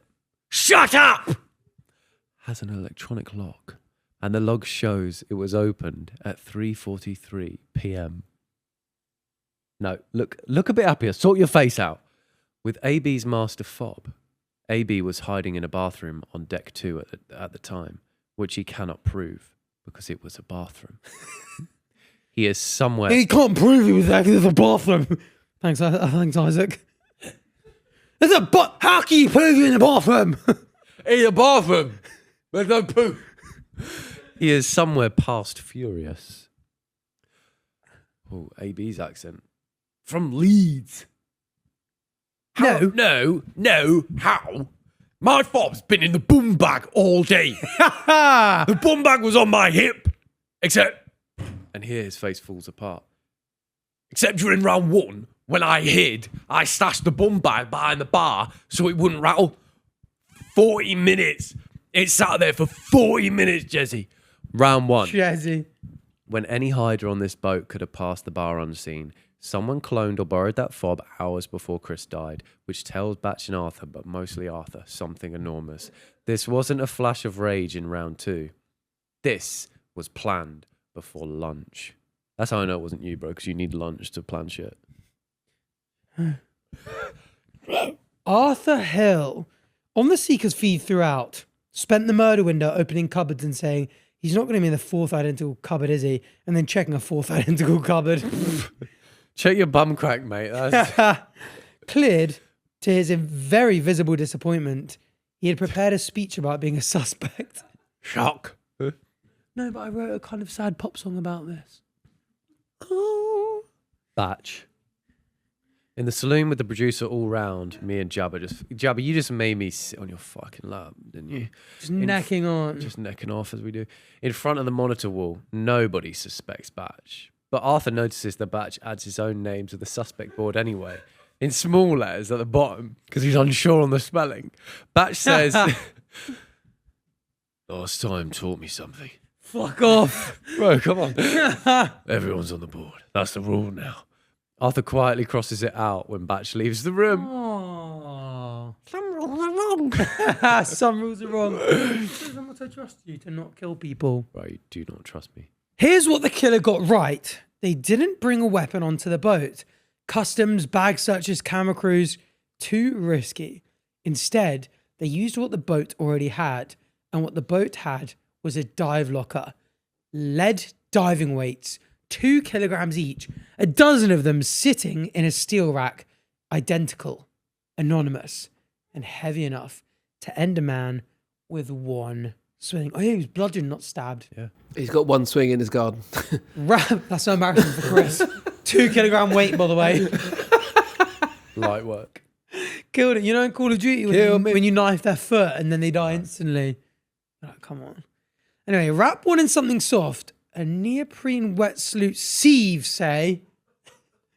Shut up! has an electronic lock, and the log shows it was opened at 3:43 p.m. No, look a bit happier. Sort your face out. With AB's master fob, AB was hiding in a bathroom on deck 2 at the time, which he cannot prove because it was a bathroom. He is somewhere. He can't prove he was actually in the bathroom. Thanks, Isaac. How can you prove you in the bathroom? In the bathroom. There's no poo. He is somewhere past furious. Oh, AB's accent. From Leeds. No, how? My fob's been in the boom bag all day. The boom bag was on my hip. Except And here his face falls apart. during round 1, when I hid, I stashed the boom bag behind the bar so it wouldn't rattle. 40 minutes. It sat there for 40 minutes, Jesse. Round 1. Jazzy. When any hider on this boat could have passed the bar unseen, someone cloned or borrowed that fob hours before Chris died, which tells Batch and Arthur, but mostly Arthur, something enormous. This wasn't a flash of rage in round 2. This was planned before lunch. That's how I know it wasn't you, bro, because you need lunch to plan shit. Arthur Hill, on the Seeker's feed throughout, spent the murder window opening cupboards and saying, he's not going to be in the 4th identical cupboard, is he? And then checking a 4th identical cupboard. Check your bum crack, mate. That's... Cleared to his very visible disappointment, he had prepared a speech about being a suspect. Shock. No, but I wrote a kind of sad pop song about this. Oh. Batch. In the saloon with the producer all round, me and Jabba, you just made me sit on your fucking lap, didn't you? Just necking on. Just necking off as we do. In front of the monitor wall, nobody suspects Batch. But Arthur notices that Batch adds his own name to the suspect board anyway, in small letters at the bottom, because he's unsure on the spelling. Batch says, last time taught me something. Fuck off. Bro, come on. Everyone's on the board. That's the rule now. Arthur quietly crosses it out when Batch leaves the room. Aww. Some rules are wrong. Some rules are wrong. How much I trust you to not kill people. Right, you do not trust me. Here's what the killer got right. They didn't bring a weapon onto the boat. Customs, bag searches, camera crews, too risky. Instead, they used what the boat already had. And what the boat had was a dive locker. Lead diving weights, 2 kilograms each, a dozen of them sitting in a steel rack, identical, anonymous, and heavy enough to end a man with one swing. Oh yeah, he was bludgeoned, not stabbed. Yeah. He's got one swing in his garden. That's so embarrassing for Chris. 2 kilogram weight, by the way. Light work. Killed it. You know in Call of Duty when you knife their foot and then they die instantly. Oh, come on. Anyway, wrap one in something soft. A neoprene wetsuit sleeve, say.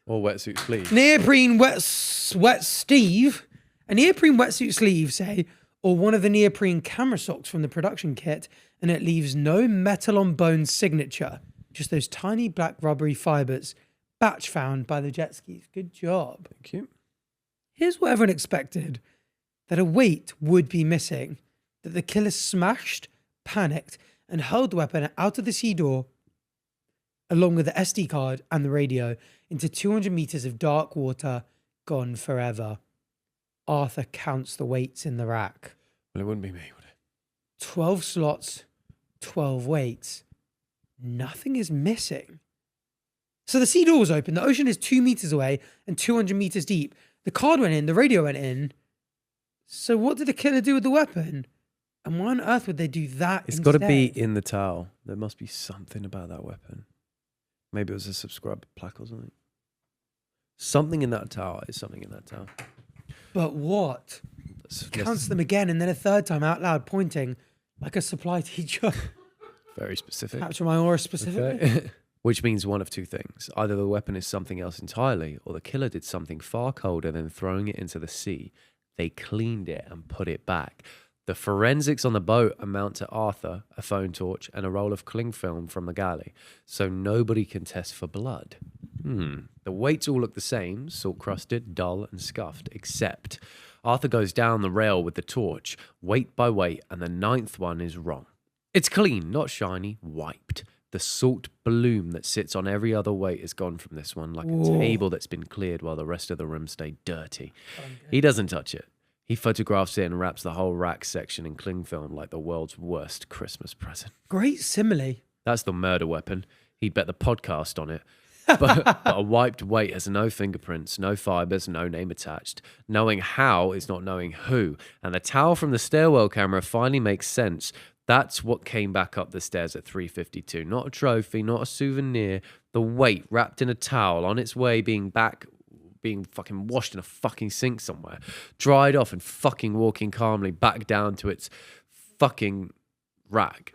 Or wetsuit sleeve. Neoprene wet Steve. A neoprene wetsuit sleeve, say, or one of the neoprene camera socks from the production kit, and it leaves no metal on bone signature. Just those tiny black rubbery fibers. Batch found by the jet skis. Good job. Thank you. Here's what everyone expected. That a weight would be missing. That the killer smashed, panicked, and hurled the weapon out of the sea door, along with the SD card and the radio, into 200 meters of dark water, gone forever. Arthur counts the weights in the rack. Well, it wouldn't be me, would it? 12 slots, 12 weights. Nothing is missing. So the sea door was open. The ocean is 2 meters away and 200 meters deep. The card went in, the radio went in. So what did the killer do with the weapon? And why on earth would they do that It's instead? got to be in the towel. There must be something about that weapon. Maybe it was a subscribe plaque or something. Something in that towel is something in that towel. But what? Counts them again and then a third time out loud, pointing like a supply teacher. Very specific. Capture my aura specifically. Okay. Which means one of two things. Either the weapon is something else entirely, or the killer did something far colder than throwing it into the sea. They cleaned it and put it back. The forensics on the boat amount to Arthur, a phone torch, and a roll of cling film from the galley, so nobody can test for blood. The weights all look the same, salt-crusted, dull, and scuffed, except Arthur goes down the rail with the torch, weight by weight, and the 9th one is wrong. It's clean, not shiny, wiped. The salt bloom that sits on every other weight is gone from this one, like a table that's been cleared while the rest of the room stayed dirty. He doesn't touch it. He photographs it and wraps the whole rack section in cling film like the world's worst Christmas present. Great simile. That's the murder weapon. He'd bet the podcast on it. But a wiped weight has no fingerprints, no fibers, no name attached. Knowing how is not knowing who. And the towel from the stairwell camera finally makes sense. That's what came back up the stairs at 3:52. Not a trophy, not a souvenir. The weight wrapped in a towel on its way being fucking washed in a fucking sink somewhere. Dried off and fucking walking calmly back down to its fucking rack.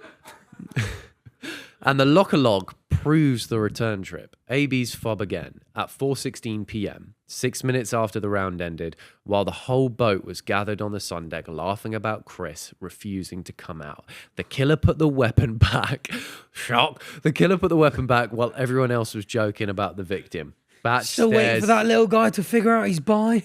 And the locker log proves the return trip. AB's fob again at 4:16 p.m., 6 minutes after the round ended, while the whole boat was gathered on the sun deck laughing about Chris refusing to come out. The killer put the weapon back. Shock. The killer put the weapon back while everyone else was joking about the victim. Batch Still waiting for that little guy to figure out he's bi.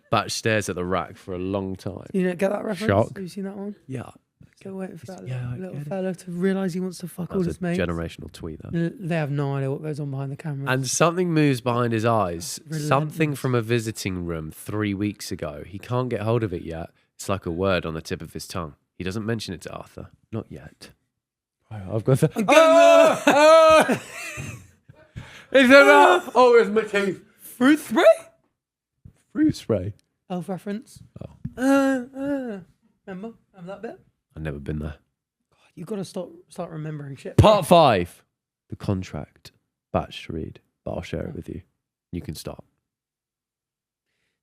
Batch stares at the rack for a long time. You didn't get that reference? Shock. Have you seen that one? Yeah. Still waiting for that Yeah, I little get it. fella to realise he wants to fuck all That's his a mates. generational tweet, that. They have no idea what goes on behind the camera. And something moves behind his eyes. Relentless. Something from a visiting room 3 weeks ago. He can't get hold of it yet. It's like a word on the tip of his tongue. He doesn't mention it to Arthur. Not yet. I've got to... It's enough! Oh, it's my teeth. Fruit spray? Fruit spray. Elf reference. Oh. Remember that bit? I've never been there. You've got to start remembering shit. Part 5. The contract. Batch to read. But I'll share it with you. You can start.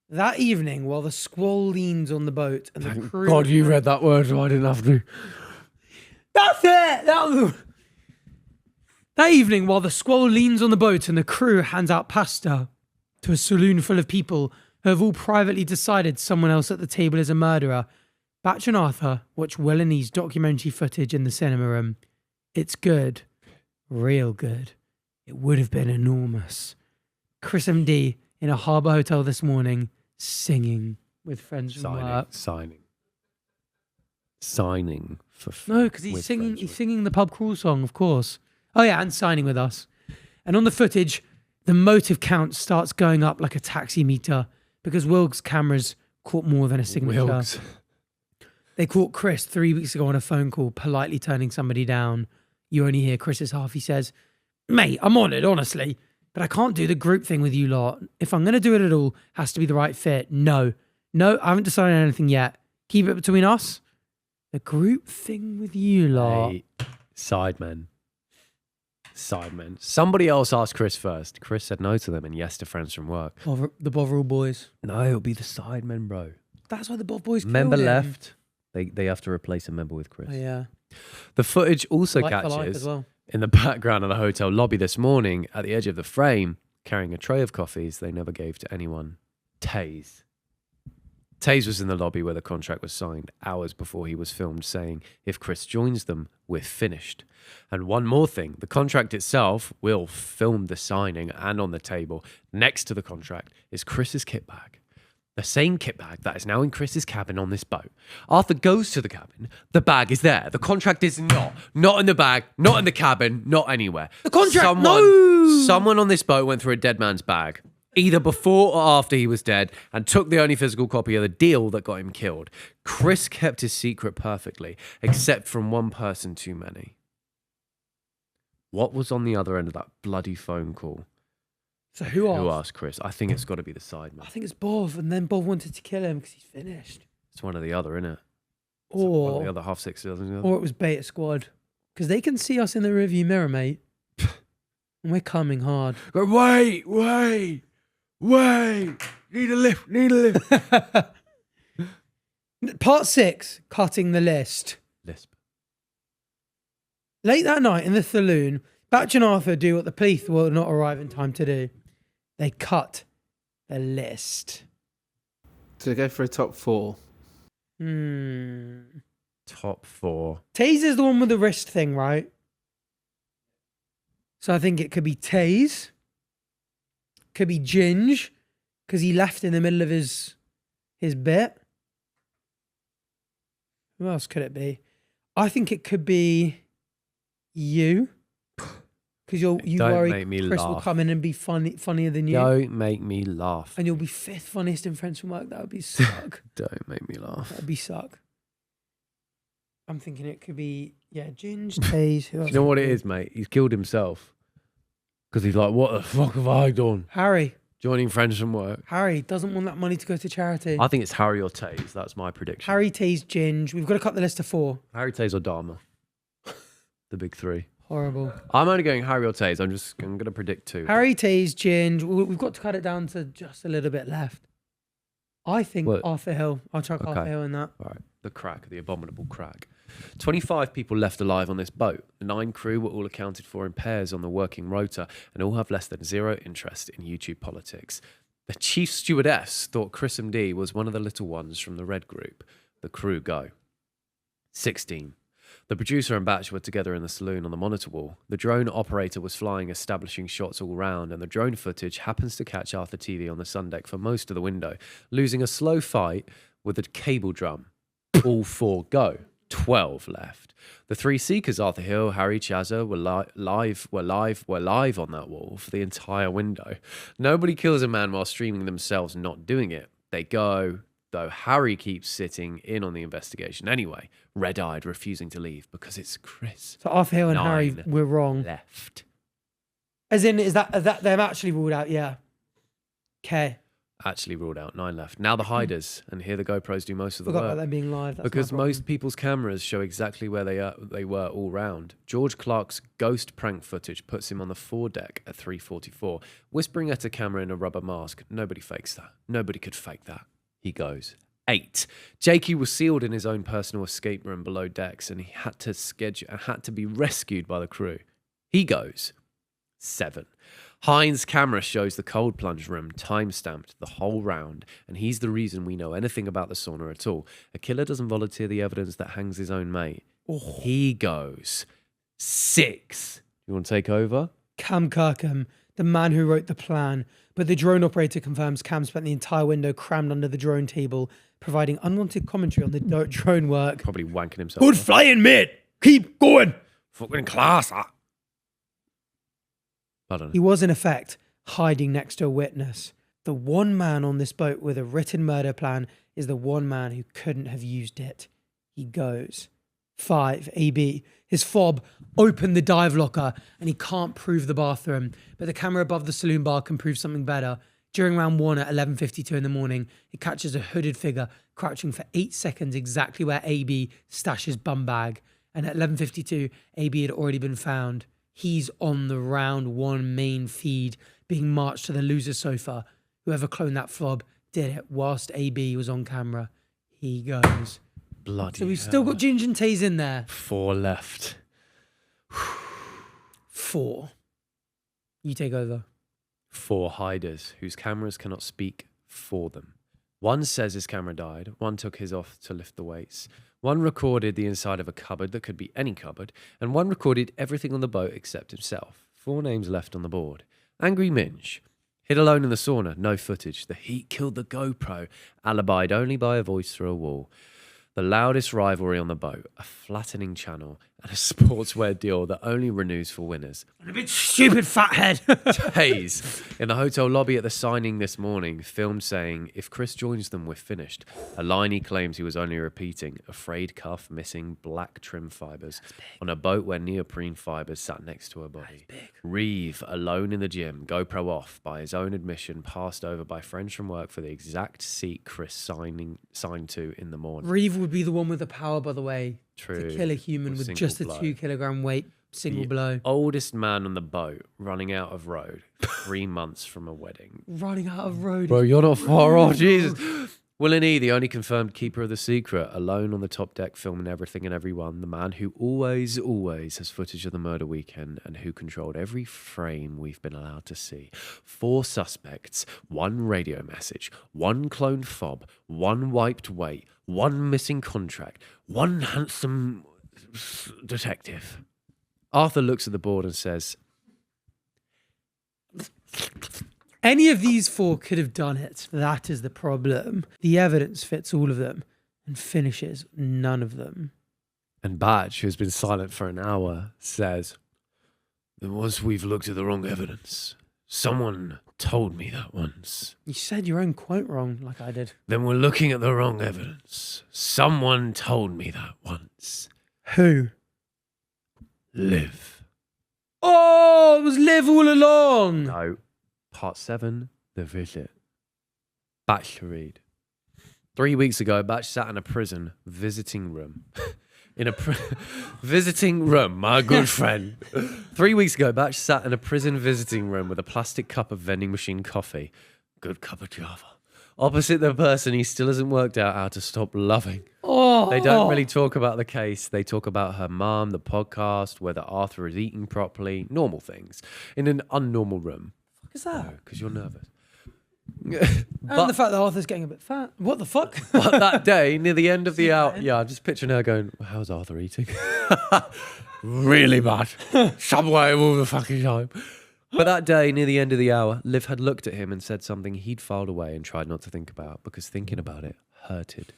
That evening, while the squall leans on the boat and the crew... God, you read that word so I didn't have to. That's it! That evening, while the squall leans on the boat and the crew hands out pasta to a saloon full of people who have all privately decided someone else at the table is a murderer, Batch and Arthur watch Will and E's documentary footage in the cinema room. It's good. Real good. It would have been enormous. Chris MD in a harbour hotel this morning, singing with friends from work. Signing for... No, because he's singing the pub crawl song, of course. Oh yeah, and signing with us. And on the footage, the motive count starts going up like a taxi meter because Wilkes' cameras caught more than a signature. Wilkes. They caught Chris 3 weeks ago on a phone call, politely turning somebody down. You only hear Chris's half. He says, "Mate, I'm on it, honestly, but I can't do the group thing with you lot. If I'm going to do it at all, it has to be the right fit. No, I haven't decided anything yet. Keep it between us. The group thing with you lot." Hey, sidemen. Somebody else asked Chris first. Chris said no to them and yes to friends from work. The Bovril boys. No, it'll be the sidemen, bro. That's why the Bov boys Member killed him. left. They have to replace a member with Chris. Oh, yeah. The footage also Like for life catches as well. in the background of the hotel lobby this morning at the edge of the frame, carrying a tray of coffees they never gave to anyone. Taze. Taze was in the lobby where the contract was signed hours before he was filmed saying, if Chris joins them, we're finished. And one more thing, the contract itself, Will filmed the signing, and on the table next to the contract is Chris's kit bag. The same kit bag that is now in Chris's cabin on this boat. Arthur goes to the cabin. The bag is there. The contract is not. Not in the bag, not in the cabin, not anywhere. The contract, Someone on this boat went through a dead man's bag, either before or after he was dead, and took the only physical copy of the deal that got him killed. Chris kept his secret perfectly, except from one person too many. What was on the other end of that bloody phone call? So who asked? Who asked Chris? I think it's got to be the sideman. I think it's Bov, and then Bov wanted to kill him because he's finished. It's one or the other, isn't it? Or the other half six. it was Beta Squad. Because they can see us in the rearview mirror, mate. And we're coming hard. Go, wait. Need a lift. Part 6, cutting the list. Lisp. Late that night in the saloon, Batch and Arthur do what the police will not arrive in time to do. They cut the list. To go for a top 4. Top 4. Taze is the one with the wrist thing, right? So I think it could be Taze. Could be Ginge, because he left in the middle of his his bit. Who else could it be? I think it could be you. Because you Don't worry make me Chris will laugh. come in and be funnier than you. Don't make me laugh. And you'll be 5th funniest in Friends from Work. That would be suck. Don't make me laugh. That would be suck. I'm thinking it could be, Ginge, Taze. Who else? You know what it is, mate? He's killed himself. Because he's like, what the fuck have I done? Harry. Joining Friends from Work. Harry doesn't want that money to go to charity. I think it's Harry or Taze. That's my prediction. Harry, Taze, Ginge. We've got to cut the list to 4. Harry, Taze or Dharma. The big 3. Horrible. I'm only going Harry or Taze. I'm going to predict 2. Harry, Taze, Ginge. We've got to cut it down to just a little bit left. I think What? Arthur Hill. I'll chuck Okay. Arthur Hill in that. All right. The crack, the abominable crack. 25 people left alive on this boat. The 9 crew were all accounted for in pairs on the working rota and all have less than 0 interest in YouTube politics. The chief stewardess thought Chris MD was one of the little ones from the red group. The crew go. 16. The producer and Batch were together in the saloon on the monitor wall. The drone operator was flying, establishing shots all round, and the drone footage happens to catch arthurtv on the sun deck for most of the window, losing a slow fight with a cable drum. All 4 go. 12 left. The 3 seekers, Arthur Hill, Harry, Chazza, were live on that wall for the entire window. Nobody kills a man while streaming themselves not doing it. They go, though Harry keeps sitting in on the investigation anyway, red-eyed, refusing to leave because it's Chris. So Arthur Hill and 9 Harry were wrong. left. As in, is that them actually ruled out? Yeah. Okay. Actually ruled out. 9 left. Now the hiders, and here the GoPros do most of the Forgot work. about them being live. That's Because my problem. most people's cameras show exactly where they were all round. George Clark's ghost prank footage puts him on the foredeck at 3:44, whispering at a camera in a rubber mask. Nobody fakes that. Nobody could fake that. He goes. 8. Jakey was sealed in his own personal escape room below decks, and he had to be rescued by the crew. He goes. 7. Hines' camera shows the cold plunge room time-stamped the whole round, and he's the reason we know anything about the sauna at all. A killer doesn't volunteer the evidence that hangs his own mate. Oh. He goes. 6. You want to take over? Cam Kirkham, the man who wrote the plan, but the drone operator confirms Cam spent the entire window crammed under the drone table, providing unwanted commentary on the drone work. Probably wanking himself. Good off. flying, mate. Keep going. Fucking class. I don't know. He was, in effect, hiding next to a witness. The one man on this boat with a written murder plan is the one man who couldn't have used it. He goes. 5. AB. His fob opened the dive locker and he can't prove the bathroom, but the camera above the saloon bar can prove something better. During round 1 at 11:52 in the morning, it catches a hooded figure crouching for 8 seconds exactly where AB stashes bum bag. And at 11:52, AB had already been found. He's on the round 1 main feed, being marched to the loser sofa. Whoever cloned that fob did it whilst AB was on camera. He goes. Bloody So we've hell. still got Ginge and Taze in there. 4 left. 4. You take over. 4 hiders whose cameras cannot speak for them. One says his camera died. One took his off to lift the weights. One recorded the inside of a cupboard that could be any cupboard. And one recorded everything on the boat except himself. 4 names left on the board. Angry Minge. Hid alone in the sauna. No footage. The heat killed the GoPro. Alibied only by a voice through a wall. The loudest rivalry on the boat. A flattening channel. And a sportswear deal that only renews for winners. A bit stupid fathead. Hayes, in the hotel lobby at the signing this morning, filmed saying, if Chris joins them, we're finished. A line he claims he was only repeating. A frayed cuff missing black trim fibres. On a boat where neoprene fibres sat next to her body. Reeve, alone in the gym, GoPro off, by his own admission, passed over by friends from work for the exact seat Chris signed to in the morning. Reeve would be the one with the power, by the way, True. to kill a human Or with single just a blow. 2 kilogram weight, single The blow. Oldest man on the boat, running out of road, 3 months from a wedding. Running out of road. Bro, you're not far off, Jesus. Will and E, the only confirmed keeper of the secret, alone on the top deck filming everything and everyone, the man who always has footage of the murder weekend and who controlled every frame we've been allowed to see. 4 suspects, 1 radio message, 1 cloned fob, 1 wiped weight, 1 missing contract, 1 handsome detective. Arthur looks at the board and says, Any of these four could have done it. That is the problem. The evidence fits all of them and finishes none of them. And Bach, who's been silent for an hour, says, "Then once we've looked at the wrong evidence, someone told me that once. You said your own quote wrong, like I did. Then we're looking at the wrong evidence. Someone told me that once. Who? Live." Oh, it was Liv all along. No. Part 7, The Visit. Bach to read. 3 weeks ago, Bach sat in a prison visiting room. Visiting room, my good friend. 3 weeks ago, Bach sat in a prison visiting room with a plastic cup of vending machine coffee. Good cup of java. Opposite the person he still hasn't worked out how to stop loving. Oh, They don't really talk about the case. They talk about her mum, the podcast, whether Arthur is eating properly, normal things. In an unnormal room. What is that? Because you're nervous. And the fact that Arthur's getting a bit fat. What the fuck? But that day, near the end of the hour, yeah, I'm just picturing her going, how's Arthur eating? Really bad. Subway all the fucking time. But that day, near the end of the hour, Liv had looked at him and said something he'd filed away and tried not to think about because thinking about it hurted.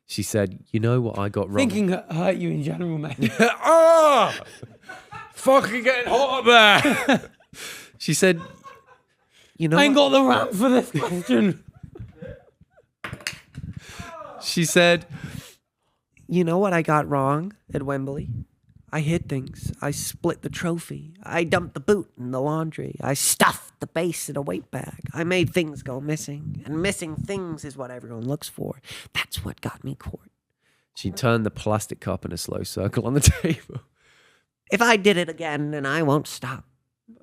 She said, you know what I got wrong? Thinking hurt you in general, mate. Ah! Fucking getting hot up there. She said, you know I ain't what? got the rap for this question. She said, you know what I got wrong at Wembley? I hid things. I split the trophy. I dumped the boot in the laundry. I stuffed the base in a weight bag. I made things go missing. And missing things is what everyone looks for. That's what got me caught. She turned the plastic cup in a slow circle on the table. If I did it again, and I won't stop.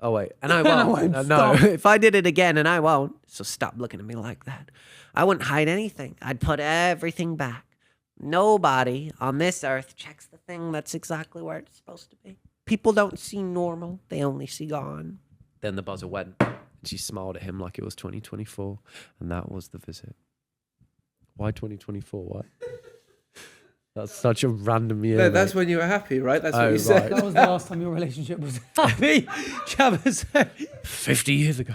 Oh, wait. And I won't. won't No, stop. if I did it again, and I won't. So stop looking at me like that. I wouldn't hide anything. I'd put everything back. Nobody on this earth checks the thing that's exactly where it's supposed to be. People don't see normal. They only see gone. Then the buzzer went. And she smiled at him like it was 2024. And that was the visit. Why 2024? Why? That's such a random year. No, that's mate. when you were happy, right? That's what Oh, you said. That was the last time your relationship was happy. Chavez said, 50 years ago.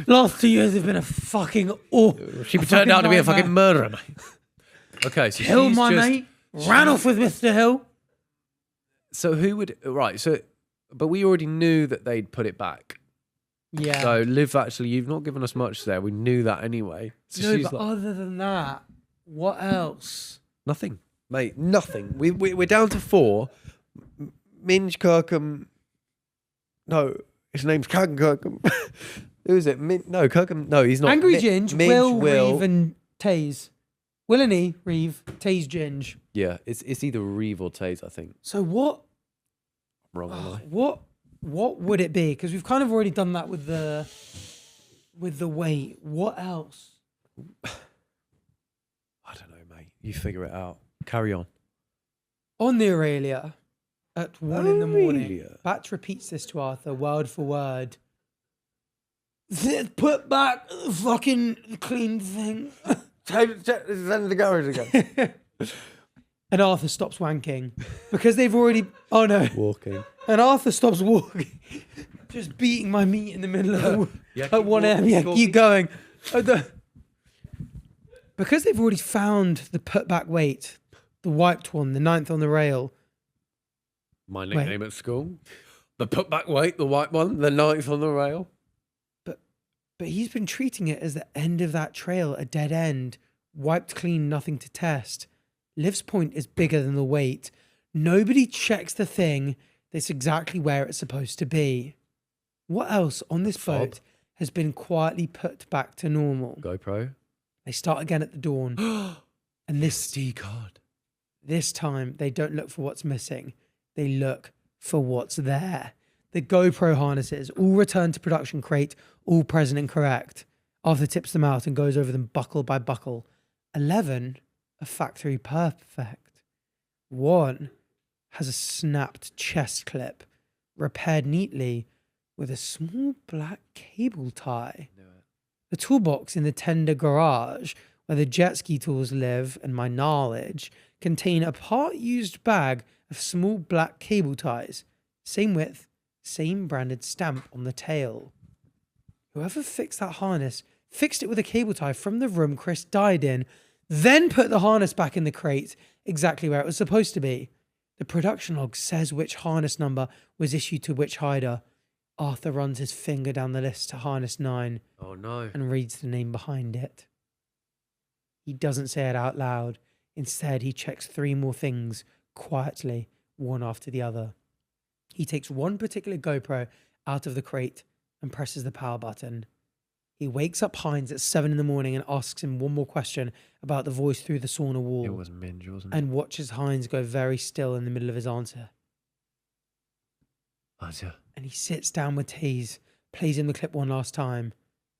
last 2 years have been a fucking She turned out to be a fucking murderer, mate. Okay, so Hill, she's my just... mate, ran off with Mr. Hill. So who would... Right, so... But we already knew that they'd put it back. Yeah. So Liv, actually, you've not given us much there. We knew that anyway. So no, she's but like, other than that, what else? nothing, mate, nothing. We're down to 4. Minge Kirkham... No, his name's Kirkham. Who is it? No, Kirkham... No, he's not. Angry Ginge, Will, Will. Reeve, and Taze. Will and E, Reeve, Taze, Ginge. Yeah, it's either Reeve or Taze, I think. So what? Wrong, am I? What would it be? Because we've kind of already done that with the weight. What else? I don't know, mate. You figure it out. Carry on. On the Aurelia, at 1 in the morning, Aurelia. Batch repeats this to Arthur, word for word. Put back the fucking clean thing. Send the garage again. And Arthur stops wanking because they've already. Oh no! Walking. And Arthur stops walking, just beating my meat in the middle of Yeah, at keep 1 a.m. walking, Yeah, talking. keep going. Because they've already found the put back weight, the wiped one, the 9th on the rail. My nickname at school. The putback weight, the white one, the 9th on the rail. But he's been treating it as the end of that trail, a dead end, wiped clean, nothing to test. Liv's point is bigger than the weight. Nobody checks the thing that's exactly where it's supposed to be. What else on this Fob. boat has been quietly put back to normal? GoPro. They start again at the dawn. And this SD card. This time, they don't look for what's missing. They look for what's there. The GoPro harnesses all return to production crate, all present and correct. Arthur tips them out and goes over them buckle by buckle. 11 are factory perfect. 1 has a snapped chest clip, repaired neatly with a small black cable tie. The toolbox in the tender garage, where the jet ski tools live, and my knowledge, contain a part-used bag of small black cable ties. Same width, same branded stamp on the tail. Whoever fixed that harness fixed it with a cable tie from the room Chris died in, then put the harness back in the crate exactly where it was supposed to be. The production log says which harness number was issued to which hider. Arthur runs his finger down the list to harness 9 Oh no. and reads the name behind it. He doesn't say it out loud. Instead, he checks 3 more things quietly, one after the other. He takes one particular GoPro out of the crate and presses the power button. He wakes up Hines at 7 in the morning and asks him one more question about the voice through the sauna wall. It was Minge, wasn't it? And watches Hines go very still in the middle of his answer. And he sits down with Taze, plays him the clip one last time.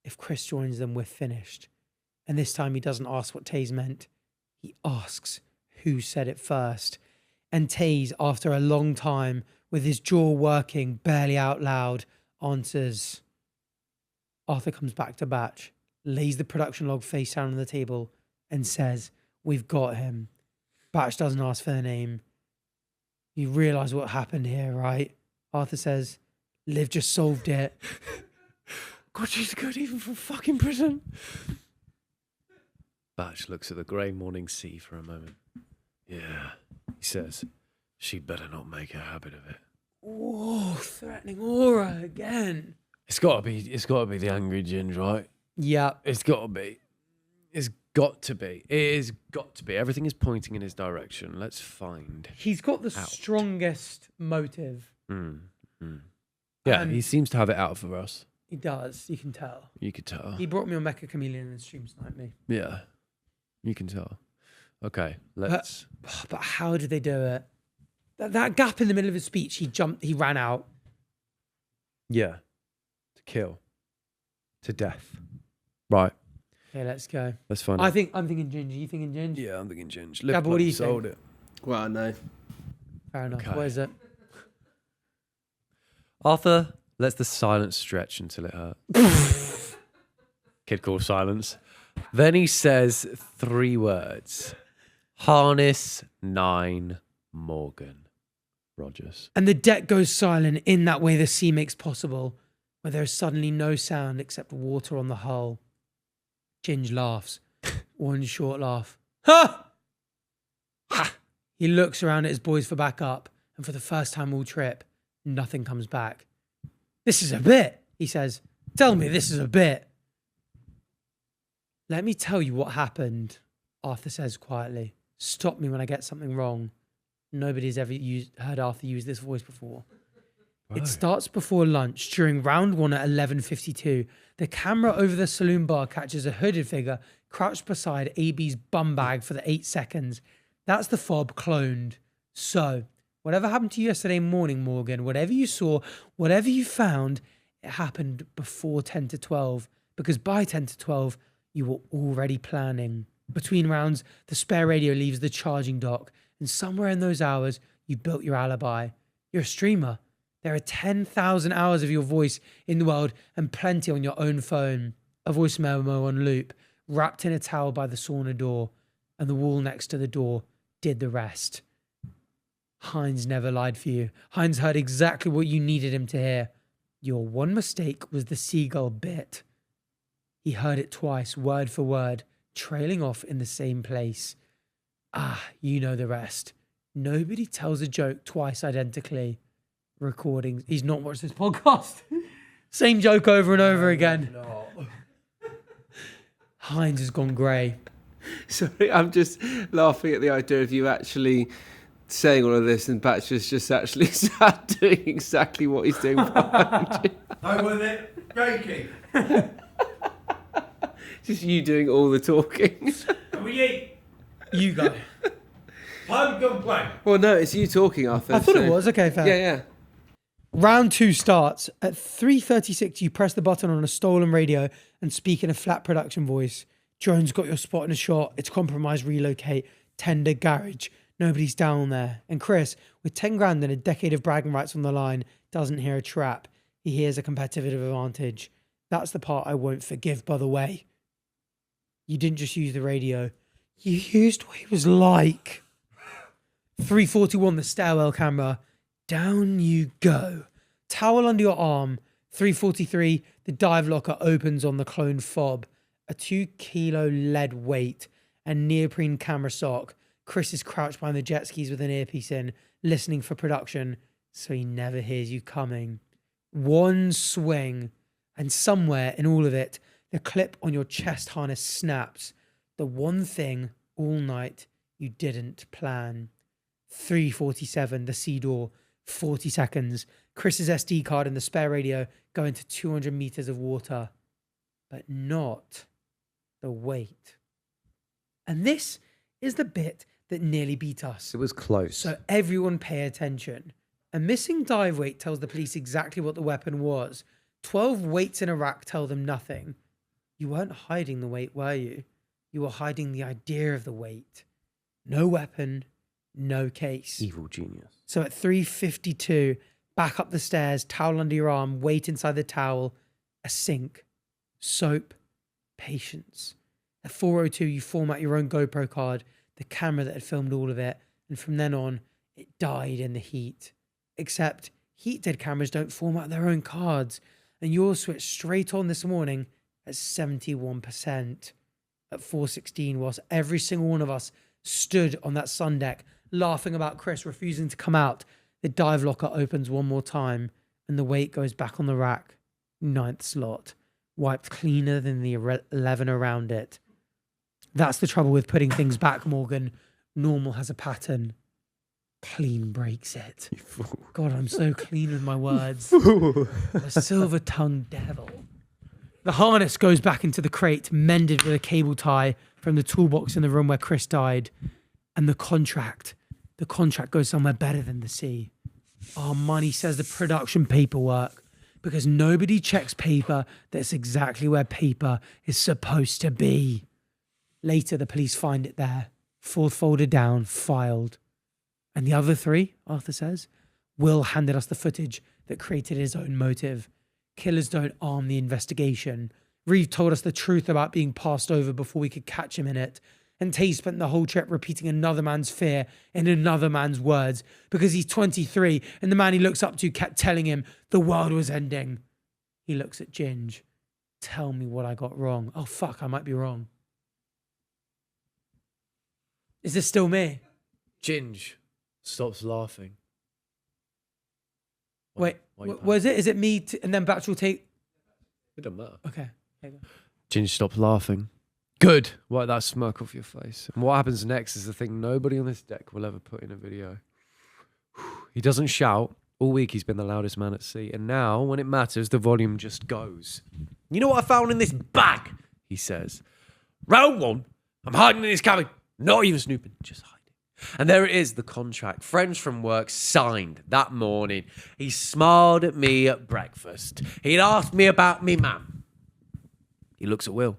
If Chris joins them, we're finished. And this time he doesn't ask what Taze meant. He asks who said it first. And Taze, after a long time, with his jaw working, barely out loud, answers. Arthur comes back to Batch, lays the production log face down on the table, and says, "We've got him." Batch doesn't ask for the name. "You realise what happened here, right?" Arthur says. "Liv just solved it." God, she's good even from fucking prison. Batch looks at the grey morning sea for a moment. Yeah, he says, she'd better not make a habit of it. Whoa, threatening aura again. It's got to be the angry Ginge, right? Yeah. It's got to be. It's got to be. It is got to be. Everything is pointing in his direction. Let's find. He's got the strongest motive. Yeah, he seems to have it out for us. He does. You can tell. You could tell. He brought me on Mecha Chameleon and stream sniped me. Yeah, you can tell. Okay, let's. But how did they do it? That gap in the middle of his speech, he ran out. Yeah, to kill, to death. Right. Okay, let's go. Let's find I'm out. thinking Ginge. You thinking Ginge? Yeah, I'm thinking Ginge. Gab, what do you sold think? it. Well, no. Fair enough. Okay. What is it? Arthur lets the silence stretch until it hurts. Kid calls silence. Then he says 3 words. Harness 9 Morgan Rogers. And the deck goes silent in that way the sea makes possible, where there is suddenly no sound except water on the hull. Ginge laughs. One short laugh. Ha! Ha! He looks around at his boys for backup, and for the first time all trip, nothing comes back. "This is a bit," he says. "Tell me this is a bit." "Let me tell you what happened," Arthur says quietly. "Stop me when I get something wrong." Nobody's ever heard Arthur use this voice before. It starts before lunch during round 1 at 11:52. The camera over the saloon bar catches a hooded figure crouched beside AB's bum bag for the 8 seconds. That's the fob cloned. So, whatever happened to you yesterday morning, Morgan, whatever you saw, whatever you found, it happened before 10 to 12. Because by 10 to 12, you were already planning. Between rounds, the spare radio leaves the charging dock. And somewhere in those hours, you built your alibi. You're a streamer. There are 10,000 hours of your voice in the world and plenty on your own phone. A voice memo on loop, wrapped in a towel by the sauna door. And the wall next to the door did the rest. Hines never lied for you. Hines heard exactly what you needed him to hear. Your one mistake was the seagull bit. He heard it twice, word for word, trailing off in the same place. You know the rest. Nobody tells a joke twice identically. Recordings. He's not watched this podcast. Same joke over and over again. Hines has gone grey. Sorry, I'm just laughing at the idea of you actually saying all of this and Batcher's just actually sat doing exactly what he's doing behind you. I'm with it. Breaking. Just you doing all the talking. Can we eat? You go. I'm going to play. Well, no, it's you talking, Arthur. I thought it so- was. Okay, fair. Yeah. Round 2 starts. At 3:36, you press the button on a stolen radio and speak in a flat production voice. Drone's got your spot in a shot. It's compromised, relocate, tender, garage. Nobody's down there. And Chris, with 10 grand and a decade of bragging rights on the line, doesn't hear a trap. He hears a competitive advantage. That's the part I won't forgive, by the way. You didn't just use the radio. You used what he was like. 3:41, the stairwell camera. Down you go. Towel under your arm. 3:43, The dive locker opens on the clone fob. A 2-kilo lead weight and neoprene camera sock. Chris is crouched behind the jet skis with an earpiece in, listening for production, so he never hears you coming. One swing, and somewhere in all of it, the clip on your chest harness snaps. The one thing all night you didn't plan. 3:47, the sea door, 40 seconds. Chris's SD card and the spare radio go into 200 meters of water, but not the weight. And this is the bit that nearly beat us. It was close. So everyone pay attention. A missing dive weight tells the police exactly what the weapon was. 12 weights in a rack tell them nothing. You weren't hiding the weight, were you? You were hiding the idea of the weight. No weapon, no case. Evil genius. So at 3:52, back up the stairs, towel under your arm, weight inside the towel, a sink, soap, patience. At 4:02, you format your own GoPro card, the camera that had filmed all of it, and from then on, it died in the heat. Except heat dead cameras don't format their own cards, and yours switched straight on this morning at 71%. At 4:16, whilst every single one of us stood on that sun deck, laughing about Chris refusing to come out, the dive locker opens one more time, and the weight goes back on the rack. 9th slot, wiped cleaner than the 11 around it. That's the trouble with putting things back, Morgan. Normal has a pattern. Clean breaks it. God, I'm so clean with my words. The silver-tongued devil. The harness goes back into the crate, mended with a cable tie from the toolbox in the room where Chris died. And the contract goes somewhere better than the sea. Our money says the production paperwork, because nobody checks paper that's exactly where paper is supposed to be. Later, the police find it there, fourth folder down, filed. And the other 3, Arthur says, Will handed us the footage that created his own motive. Killers don't arm the investigation. Reeve told us the truth about being passed over before we could catch him in it. And Tay spent the whole trip repeating another man's fear in another man's words because he's 23 and the man he looks up to kept telling him the world was ending. He looks at Ginge. Tell me what I got wrong. Oh, fuck, I might be wrong. Is this still me? Ginge stops laughing. Wait, was it? Is it me? And then Batch will take... It doesn't matter. Okay. There you go. Ginge stops laughing. Good. Wipe that smirk off your face. And what happens next is the thing nobody on this deck will ever put in a video. He doesn't shout. All week he's been the loudest man at sea. And now, when it matters, the volume just goes. You know what I found in this bag? He says. Round 1. I'm hiding in this cabin. Not even snooping. Just hiding. And there it is, the contract. Friends from work signed that morning. He smiled at me at breakfast. He'd asked me about me mum. He looks at Will.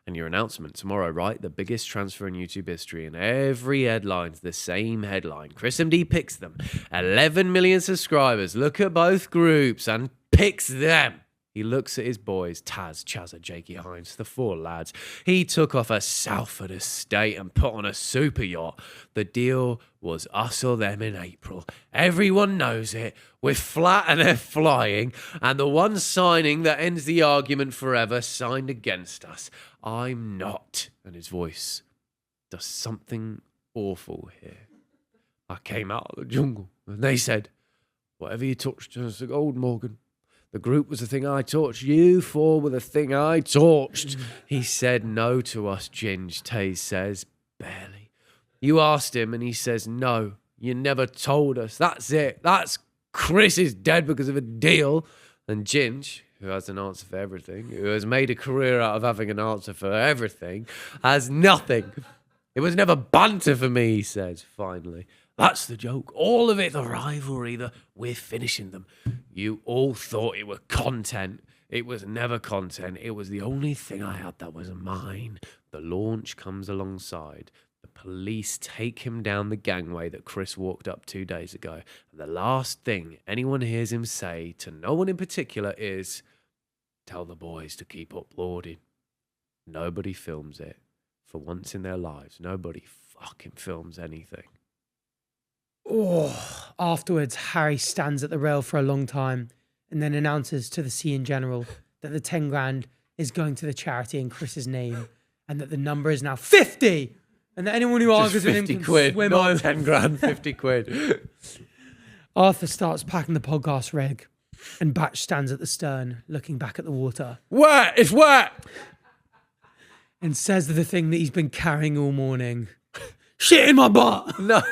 And your announcement tomorrow, right? The biggest transfer in YouTube history. And every headline's the same headline. Chris MD picks them. 11 million subscribers. Look at both groups and picks them. He looks at his boys, Taz, Chazza, Jakey Hines, the 4 lads. He took off a Salford estate and put on a super yacht. The deal was us or them in April. Everyone knows it. We're flat and they're flying. And the one signing that ends the argument forever signed against us. I'm not. And his voice does something awful here. I came out of the jungle and they said, whatever you touch turns to gold, Morgan. The group was the thing I torched. You 4 were the thing I torched. He said no to us, Ginge, Taze says. Barely. You asked him and he says no. You never told us. That's it. That's Chris is dead because of a deal. And Ginge, who has an answer for everything, who has made a career out of having an answer for everything, has nothing. It was never banter for me, he says, finally. That's the joke. All of it, the rivalry, we're finishing them. You all thought it were content. It was never content. It was the only thing I had that was mine. The launch comes alongside. The police take him down the gangway that Chris walked up 2 days ago. And the last thing anyone hears him say, to no one in particular, is, tell the boys to keep uploading. Nobody films it. For once in their lives, nobody fucking films anything. Oh, afterwards, Harry stands at the rail for a long time and then announces to the sea in general that the 10 grand is going to the charity in Chris's name and that the number is now 50 and that anyone who argues with him 50 can quid, swim not on. 10 grand, 50 quid. Arthur starts packing the podcast rig and Batch stands at the stern looking back at the water Wet! It's wet! and says the thing that he's been carrying all morning. Shit in my butt No.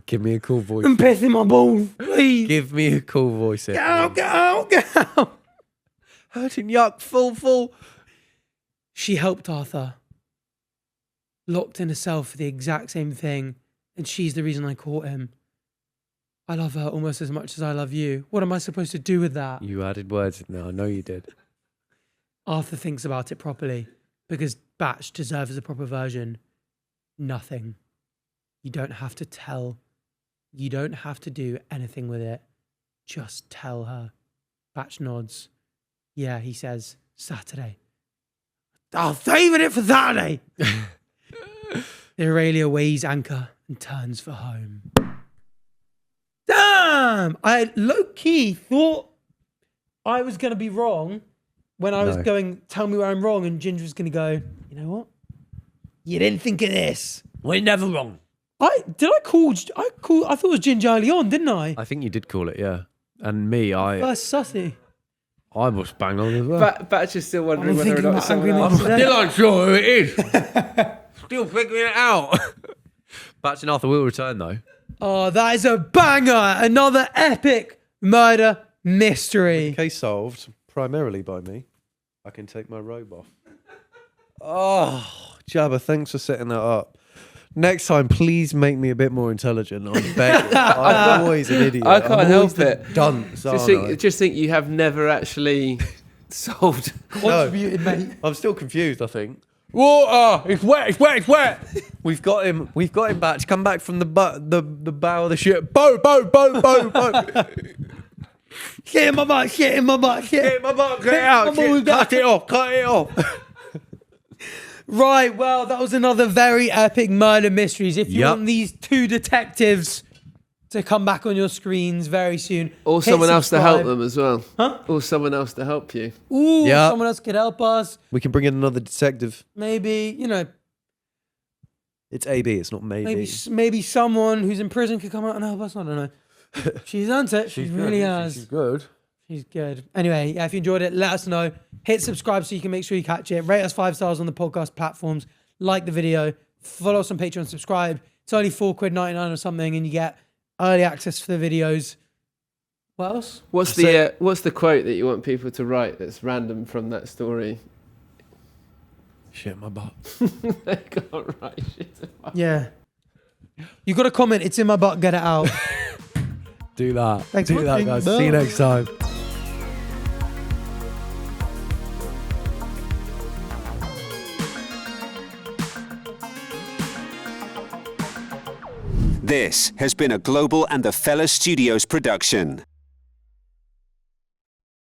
Give me a cool voice. and piss in my balls, please. Give me a cool voice. Get out, get out, get out. Hurting yuck, full. She helped Arthur. Locked in a cell for the exact same thing. And she's the reason I caught him. I love her almost as much as I love you. What am I supposed to do with that? You added words in there. I know you did. Arthur thinks about it properly. Because Batch deserves a proper version. Nothing. You don't have to tell. You don't have to do anything with it. Just tell her. Batch nods. Yeah, he says, Saturday. I'll saving it for Saturday. The Aurelia weighs anchor and turns for home. Damn! I low-key thought I was going to be wrong when I was going, tell me where I'm wrong, and Ginger was going to go, you know what? You didn't think of this. We're never wrong. I thought it was Ginger early on, didn't I? I think you did call it, yeah. And me, I First sussy. was bang on as well. Batch is still wondering I'm whether or thinking not about someone Angry else. Men. Still unsure who it is. Still figuring it out. Batch and Arthur will return, though. Oh, that is a banger! Another epic murder mystery. Case solved, primarily by me. I can take my robe off. Oh, Jabba, thanks for setting that up. Next time, please make me a bit more intelligent. I'm begging. I'm always an idiot. I can't I'm always help the it. Dunce, Just think you have never actually solved. Contributed, mate. I'm still confused, I think. Water! It's wet! It's wet! It's wet! We've got him, Batch. Come back from the bow of the ship. Boat. Shit in my butt, shit in my butt, shit. Get my butt, get it out. Shit. Cut it off. Right, well, that was another very epic murder mysteries. If you Yep. want these two detectives to come back on your screens very soon. Or hit someone else to help subscribe. them as well. Huh? Or someone else to help you. Ooh, Yep. someone else could help us. We can bring in another detective. Maybe, It's AB, it's not maybe. maybe someone who's in prison could come out and help us. I don't know. She's done it. She really has. She's good. She's good. Anyway, yeah, if you enjoyed it, let us know. Hit subscribe so you can make sure you catch it. Rate us 5 stars on the podcast platforms. Like the video. Follow us on Patreon. Subscribe. It's only £4.99 or something, and you get early access for the videos. What else? What's the quote that you want people to write that's random from that story? Shit, my butt. They can't write shit. Yeah. You got to comment. It's in my butt. Get it out. Do that. Thanks Do for that, watching. guys. Bye. See you next time. This has been a Global and the Fella Studios production.